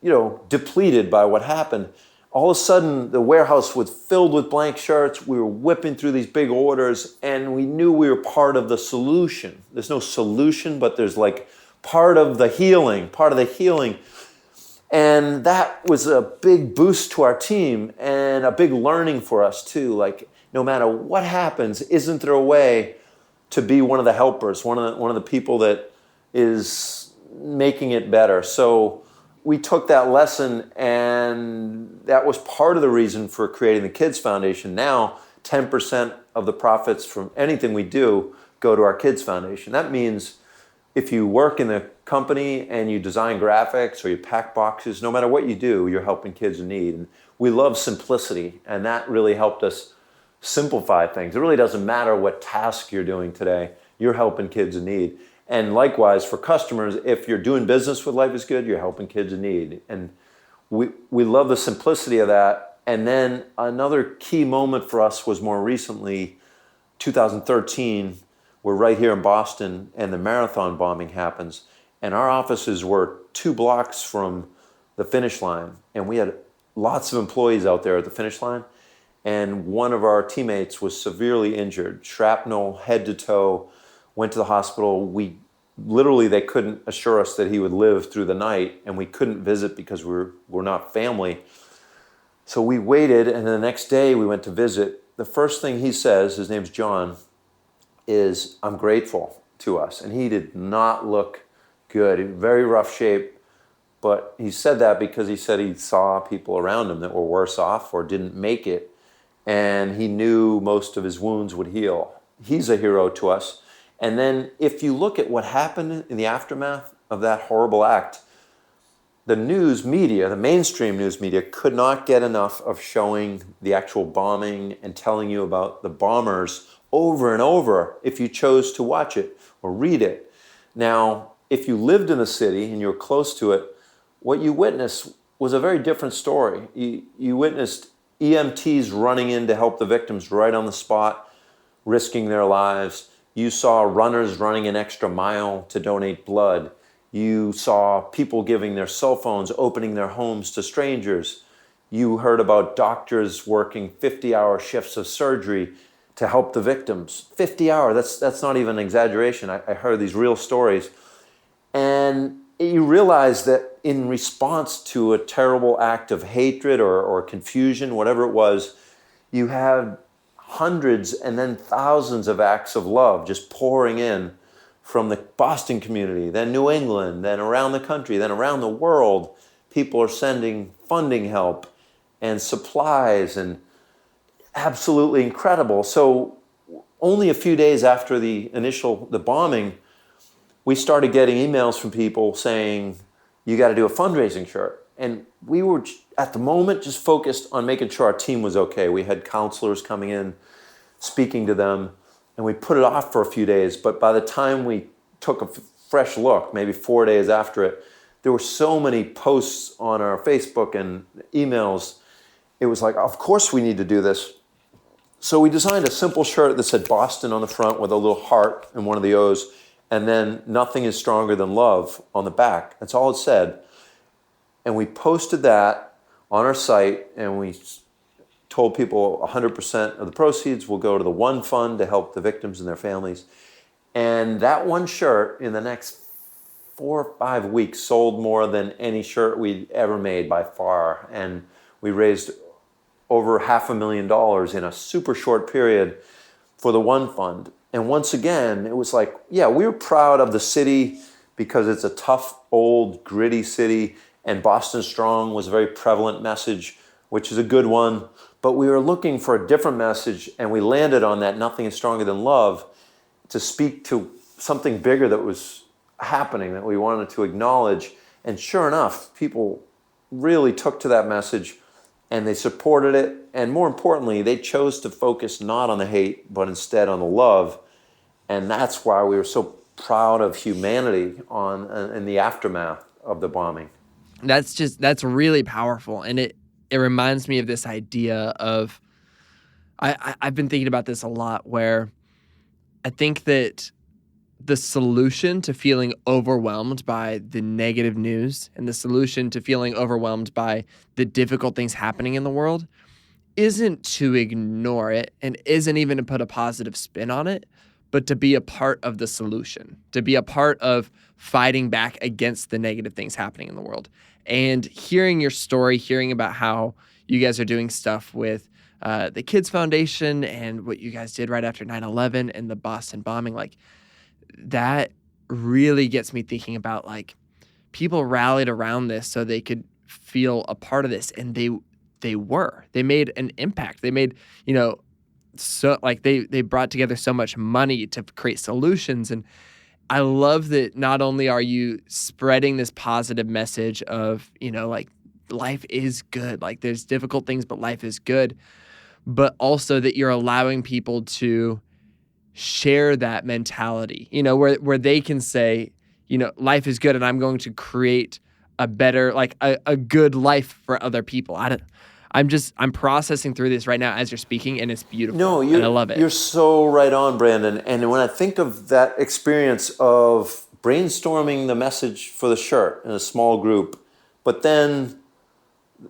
depleted by what happened. All of a sudden, the warehouse was filled with blank shirts. We were whipping through these big orders, and we knew we were part of the solution. There's no solution, but there's like part of the healing. And that was a big boost to our team and a big learning for us too. Like, no matter what happens, isn't there a way to be one of the helpers, one of the people that is making it better? So we took that lesson, and that was part of the reason for creating the Kids Foundation. Now, 10% of the profits from anything we do go to our Kids Foundation. That means if you work in the company and you design graphics or you pack boxes, no matter what you do, you're helping kids in need. And we love simplicity, and that really helped us simplify things. It really doesn't matter what task you're doing today, you're helping kids in need. And likewise, for customers, if you're doing business with Life is Good, you're helping kids in need. And we love the simplicity of that. And then another key moment for us was more recently, 2013, we're right here in Boston, and the marathon bombing happens. And our offices were 2 blocks from the finish line. And we had lots of employees out there at the finish line. And one of our teammates was severely injured, shrapnel, head to toe, went to the hospital. We literally they couldn't assure us that he would live through the night, and we couldn't visit because we're not family. So we waited, and the next day we went to visit. The first thing he says, his name's John, is, "I'm grateful," to us. And he did not look good, very rough shape. But he said that because he said he saw people around him that were worse off or didn't make it, and he knew most of his wounds would heal. He's a hero to us. And then if you look at what happened in the aftermath of that horrible act, the news media, the mainstream news media, could not get enough of showing the actual bombing and telling you about the bombers over and over if you chose to watch it or read it. Now, if you lived in the city and you're close to it, what you witnessed was a very different story. You witnessed EMTs running in to help the victims right on the spot, risking their lives. You saw runners running an extra mile to donate blood. You saw people giving their cell phones, opening their homes to strangers. You heard about doctors working 50-hour shifts of surgery to help the victims. 50 hours, that's not even an exaggeration. I heard these real stories. And you realize that in response to a terrible act of hatred or confusion, whatever it was, you had hundreds and then thousands of acts of love just pouring in from the Boston community, then New England, then around the country, then around the world. People are sending funding help and supplies, and absolutely incredible. So only a few days after the bombing, we started getting emails from people saying, "You got to do a fundraising shirt." And we were at the moment just focused on making sure our team was okay. We had counselors coming in, speaking to them, and we put it off for a few days. But by the time we took a fresh look, maybe 4 days after it, there were so many posts on our Facebook and emails. It was like, of course we need to do this. So we designed a simple shirt that said Boston on the front with a little heart and one of the O's, and then "Nothing is stronger than love" on the back. That's all it said. And we posted that on our site, and we told people 100% of the proceeds will go to the one fund to help the victims and their families. And that one shirt in the next 4 or 5 weeks sold more than any shirt we'd ever made by far. And we raised over $500,000 in a super short period for the one fund. And once again, it was like, yeah, we were proud of the city because it's a tough, old, gritty city, and Boston Strong was a very prevalent message, which is a good one. But we were looking for a different message, and we landed on that "Nothing is stronger than love" to speak to something bigger that was happening that we wanted to acknowledge. And sure enough, people really took to that message, and they supported it. And more importantly, they chose to focus not on the hate, but instead on the love. And that's why we were so proud of humanity in the aftermath of the bombing. That's really powerful. And it reminds me of this idea of, I've been thinking about this a lot, where I think that the solution to feeling overwhelmed by the negative news and the solution to feeling overwhelmed by the difficult things happening in the world isn't to ignore it, and isn't even to put a positive spin on it, but to be a part of the solution, to be a part of fighting back against the negative things happening in the world. And hearing your story, hearing about how you guys are doing stuff with the Kids Foundation and what you guys did right after 9/11 and the Boston bombing, like, that really gets me thinking about, like, people rallied around this so they could feel a part of this, and they made an impact. They made, so, like, they brought together so much money to create solutions. And I love that not only are you spreading this positive message of, like, life is good, like, there's difficult things, but life is good, but also that you're allowing people to share that mentality, where they can say, life is good, and I'm going to create a better, like, a good life for other people. I'm processing through this right now as you're speaking, and it's beautiful. No, and I love it. You're so right on, Brandon. And when I think of that experience of brainstorming the message for the shirt in a small group, but then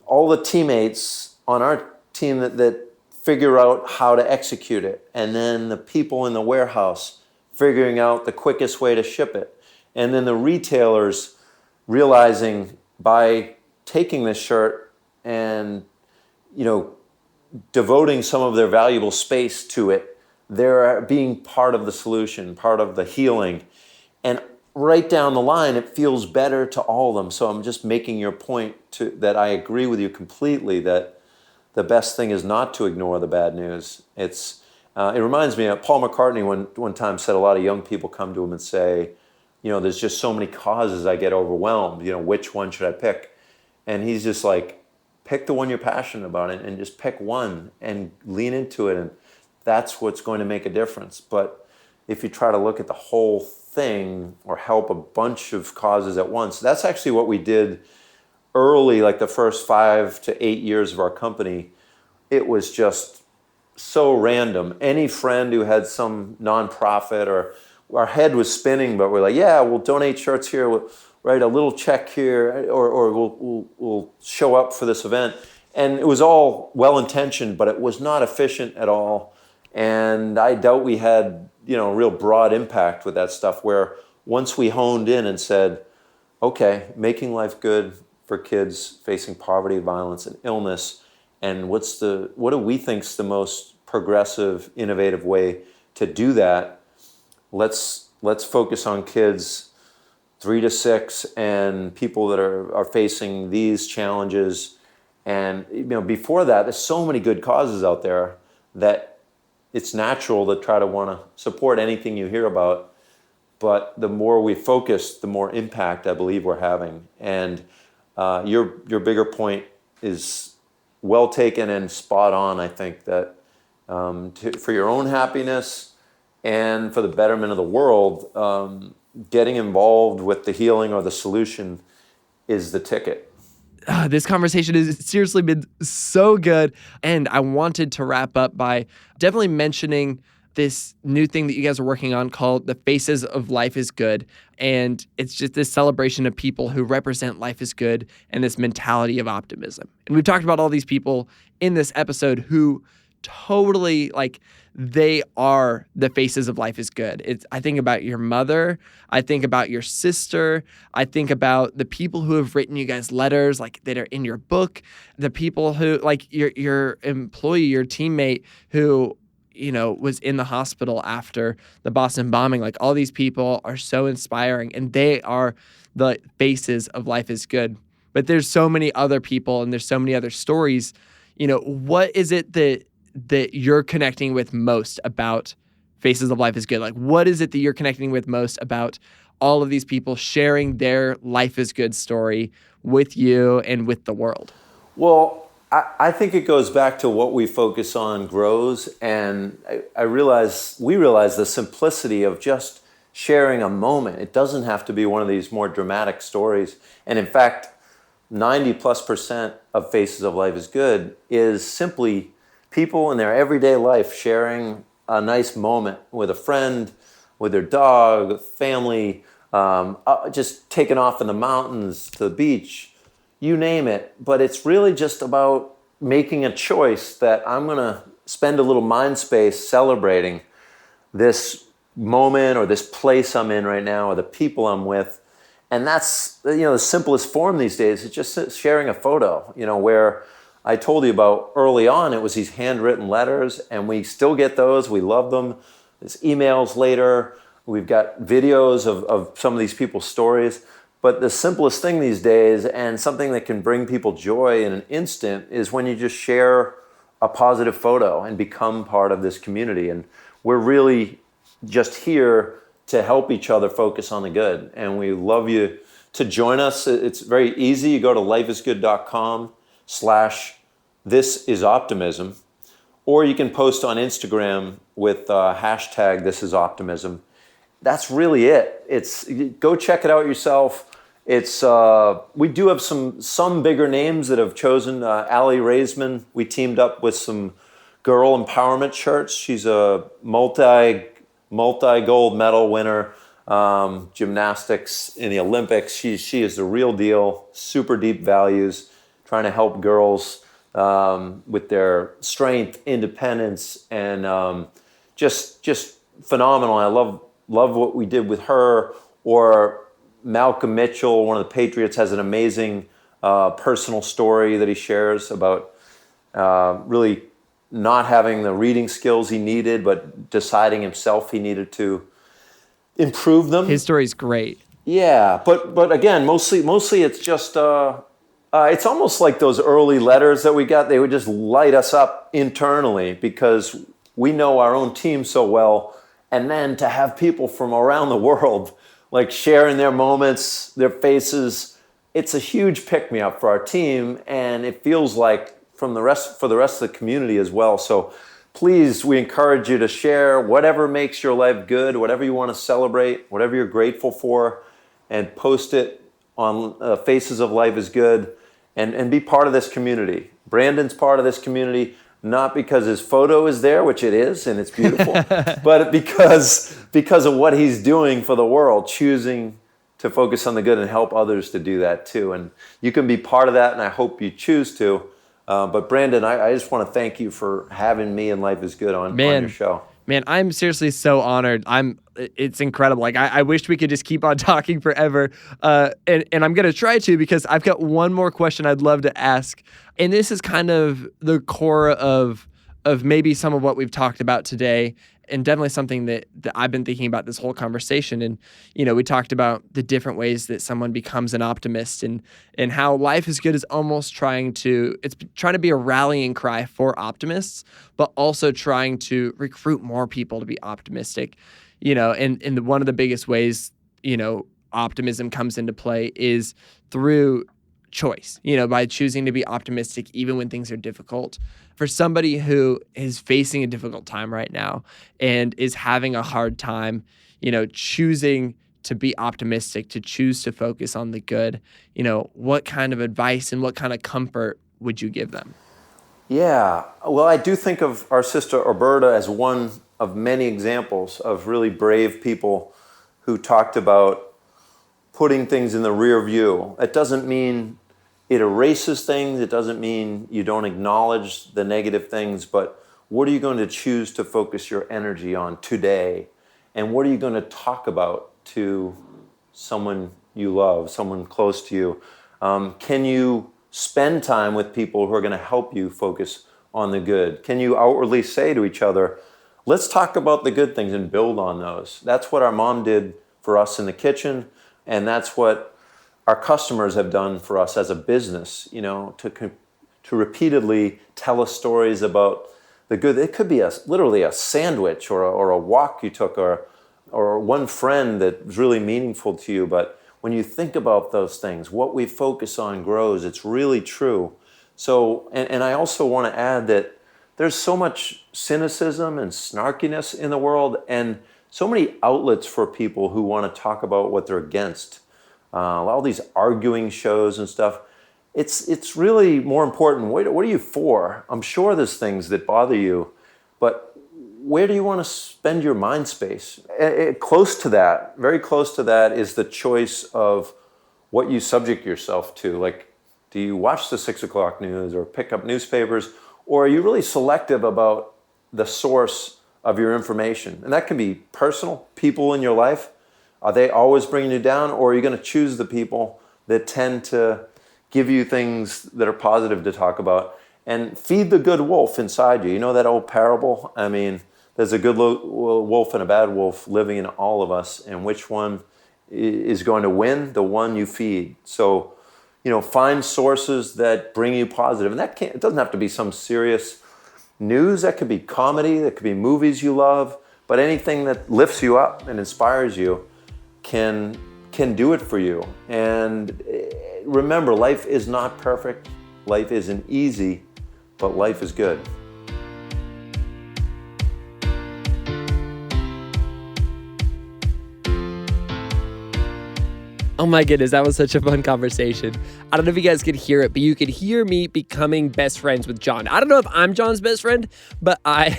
all the teammates on our team that figure out how to execute it, and then the people in the warehouse figuring out the quickest way to ship it, And then the retailers realizing by taking this shirt and, devoting some of their valuable space to it, they're being part of the solution, part of the healing. And right down the line, it feels better to all of them. So I'm just making your point that I agree with you completely that the best thing is not to ignore the bad news. It reminds me of Paul McCartney one time said a lot of young people come to him and say, there's just so many causes, I get overwhelmed. Which one should I pick? And he's just like, pick the one you're passionate about and just pick one and lean into it. And that's what's going to make a difference. But if you try to look at the whole thing or help a bunch of causes at once, that's actually what we did early, like the first 5 to 8 years of our company. It was just so random. Any friend who had some nonprofit, or our head was spinning, but we're like, yeah, we'll donate shirts here, we'll write a little check here, or we'll show up for this event. And it was all well-intentioned, but it was not efficient at all. And I doubt we had, real broad impact with that stuff, where once we honed in and said, okay, making life good for kids facing poverty, violence, and illness, and what do we think's the most progressive, innovative way to do that? Let's focus on kids 3 to 6 and people that are facing these challenges. And before that, there's so many good causes out there that it's natural to try to want to support anything you hear about. But the more we focus, the more impact I believe we're having. And your bigger point is well taken and spot on. I think that for your own happiness and for the betterment of the world, getting involved with the healing or the solution is the ticket. This conversation has seriously been so good. And I wanted to wrap up by definitely mentioning this new thing that you guys are working on called the Faces of Life is Good. And it's just this celebration of people who represent life is good and this mentality of optimism. And we've talked about all these people in this episode who totally, they are the faces of life is good. I think about your mother. I think about your sister. I think about the people who have written you guys letters, that are in your book. The people who, your employee, your teammate who, was in the hospital after the Boston bombing. All these people are so inspiring, and they are the faces of life is good. But there's so many other people, and there's so many other stories. What is it that you're connecting with most about Faces of Life is Good? What is it that you're connecting with most about all of these people sharing their life is good story with you and with the world? Well, I think it goes back to what we focus on grows. And we realize the simplicity of just sharing a moment. It doesn't have to be one of these more dramatic stories. And in fact, 90+% of Faces of Life is Good is simply people in their everyday life sharing a nice moment with a friend, with their dog, family, just taking off in the mountains, to the beach, you name it. But it's really just about making a choice that I'm going to spend a little mind space celebrating this moment or this place I'm in right now or the people I'm with. And that's, the simplest form these days. It's just sharing a photo, where I told you about early on, it was these handwritten letters, and we still get those. We love them. There's emails later. We've got videos of some of these people's stories. But the simplest thing these days, and something that can bring people joy in an instant, is when you just share a positive photo and become part of this community. And we're really just here to help each other focus on the good. And we love you to join us. It's very easy. You go to lifeisgood.com/thisisoptimism, or you can post on Instagram with hashtag thisisoptimism. That's really it. Go check it out yourself. We do have some bigger names that have chosen. Allie Raisman, we teamed up with some girl empowerment shirts. She's a multi-gold medal winner, gymnastics in the Olympics. She is the real deal, super deep values, trying to help girls with their strength, independence, and just phenomenal. I love what we did with her. Or Malcolm Mitchell, one of the Patriots, has an amazing personal story that he shares about really not having the reading skills he needed, but deciding himself he needed to improve them. His story's great. Yeah, but again, mostly it's just it's almost like those early letters that we got. They would just light us up internally because we know our own team so well, and then to have people from around the world like sharing their moments, their faces, it's a huge pick me up for our team, and it feels like for the rest of the community as well. So please, we encourage you to share whatever makes your life good, whatever you want to celebrate, whatever you're grateful for, and post it on Faces of Life is Good, and be part of this community. Branden's part of this community, not because his photo is there, which it is, and it's beautiful, but because of what he's doing for the world, choosing to focus on the good and help others to do that too. And you can be part of that, and I hope you choose to. But Branden, I just want to thank you for having me and Life is Good on your show. Man, I'm seriously so honored. It's incredible. Like I wish we could just keep on talking forever. And I'm gonna try to, because I've got one more question I'd love to ask. And this is kind of the core of maybe some of what we've talked about today, and definitely something that I've been thinking about this whole conversation. And, we talked about the different ways that someone becomes an optimist, and how Life is Good is almost trying to be a rallying cry for optimists, but also trying to recruit more people to be optimistic. And one of the biggest ways, optimism comes into play is through choice, by choosing to be optimistic even when things are difficult. For somebody who is facing a difficult time right now and is having a hard time, choosing to be optimistic, to choose to focus on the good, what kind of advice and what kind of comfort would you give them? Yeah, well, I do think of our sister Alberta as one of many examples of really brave people who talked about putting things in the rear view. It doesn't mean it erases things. It doesn't mean you don't acknowledge the negative things, but what are you going to choose to focus your energy on today? And what are you going to talk about to someone you love, someone close to you? Can you spend time with people who are going to help you focus on the good? Can you outwardly say to each other, let's talk about the good things and build on those? That's what our mom did for us in the kitchen, and that's what our customers have done for us as a business, to repeatedly tell us stories about the good. It could be literally a sandwich or a walk you took, or one friend that was really meaningful to you. But when you think about those things, what we focus on grows. It's really true. So, and I also want to add that there's so much cynicism and snarkiness in the world, and so many outlets for people who want to talk about what they're against. All these arguing shows and stuff. It's really more important. What are you for? I'm sure there's things that bother you, but where do you want to spend your mind space? Close to that, very close to that, is the choice of what you subject yourself to. Like, do you watch the 6 o'clock news or pick up newspapers, or are you really selective about the source of your information? And that can be personal, people in your life. Are they always bringing you down, or are you going to choose the people that tend to give you things that are positive to talk about? And feed the good wolf inside you. You know that old parable? I mean, there's a good wolf and a bad wolf living in all of us, and which one is going to win? The one you feed. So, find sources that bring you positive. And it doesn't have to be some serious news. That could be comedy. That could be movies you love. But anything that lifts you up and inspires you can do it for you. And remember, life is not perfect. Life isn't easy, but life is good. Oh my goodness, that was such a fun conversation. I don't know if you guys could hear it, but you could hear me becoming best friends with John. I don't know if I'm John's best friend, but I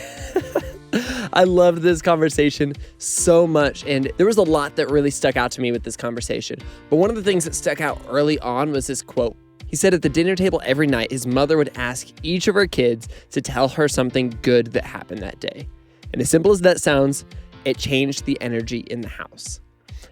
loved this conversation so much. And there was a lot that really stuck out to me with this conversation. But one of the things that stuck out early on was this quote. He said at the dinner table every night, his mother would ask each of her kids to tell her something good that happened that day. And as simple as that sounds, it changed the energy in the house.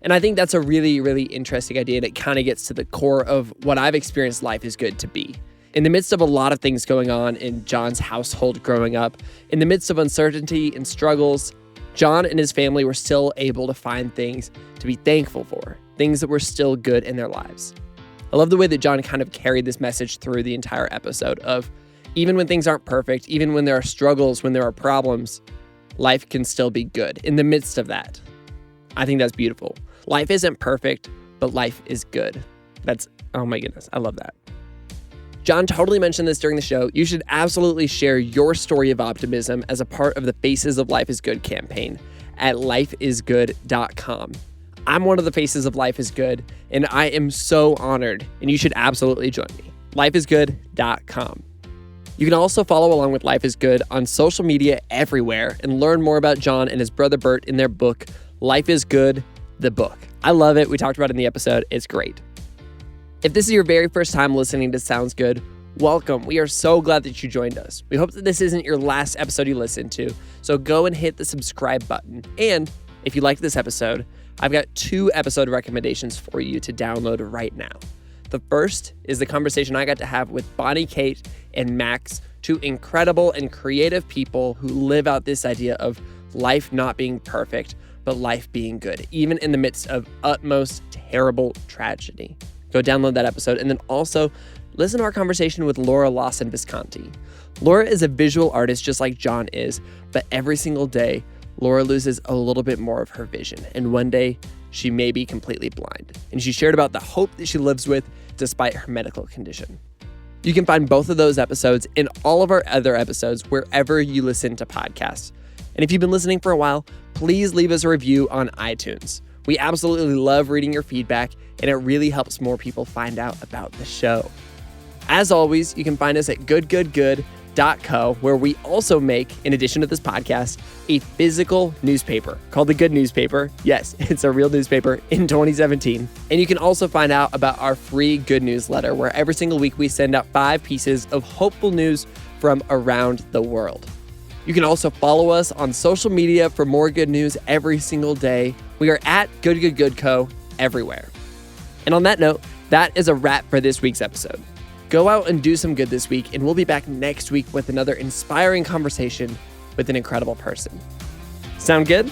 And I think that's a really, really interesting idea, and it kind of gets to the core of what I've experienced life is good to be. In the midst of a lot of things going on in John's household growing up, in the midst of uncertainty and struggles, John and his family were still able to find things to be thankful for, things that were still good in their lives. I love the way that John kind of carried this message through the entire episode of even when things aren't perfect, even when there are struggles, when there are problems, life can still be good in the midst of that. I think that's beautiful. Life isn't perfect, but life is good. Oh my goodness, I love that. John totally mentioned this during the show. You should absolutely share your story of optimism as a part of the Faces of Life is Good campaign at lifeisgood.com. I'm one of the Faces of Life is Good, and I am so honored, and you should absolutely join me. lifeisgood.com. You can also follow along with Life is Good on social media everywhere and learn more about John and his brother Bert in their book, Life is Good, the book. I love it. We talked about it in the episode. It's great. If this is your very first time listening to Sounds Good, welcome. We are so glad that you joined us. We hope that this isn't your last episode you listen to, so go and hit the subscribe button. And if you liked this episode, I've got 2 episode recommendations for you to download right now. The first is the conversation I got to have with Bonnie, Kate, and Max, 2 incredible and creative people who live out this idea of life not being perfect, but life being good, even in the midst of utmost terrible tragedy. Go download that episode, and then also listen to our conversation with Laura Lawson Visconti. Laura is a visual artist just like John is, but every single day, Laura loses a little bit more of her vision, and one day, she may be completely blind. And she shared about the hope that she lives with despite her medical condition. You can find both of those episodes and all of our other episodes wherever you listen to podcasts. And if you've been listening for a while, please leave us a review on iTunes. We absolutely love reading your feedback, and it really helps more people find out about the show. As always, you can find us at goodgoodgood.co, where we also make, in addition to this podcast, a physical newspaper called The Good Newspaper. Yes, it's a real newspaper in 2017. And you can also find out about our free Good newsletter, where every single week we send out 5 pieces of hopeful news from around the world. You can also follow us on social media for more good news every single day. We are at goodgoodgoodco everywhere. And on that note, that is a wrap for this week's episode. Go out and do some good this week, and we'll be back next week with another inspiring conversation with an incredible person. Sound good?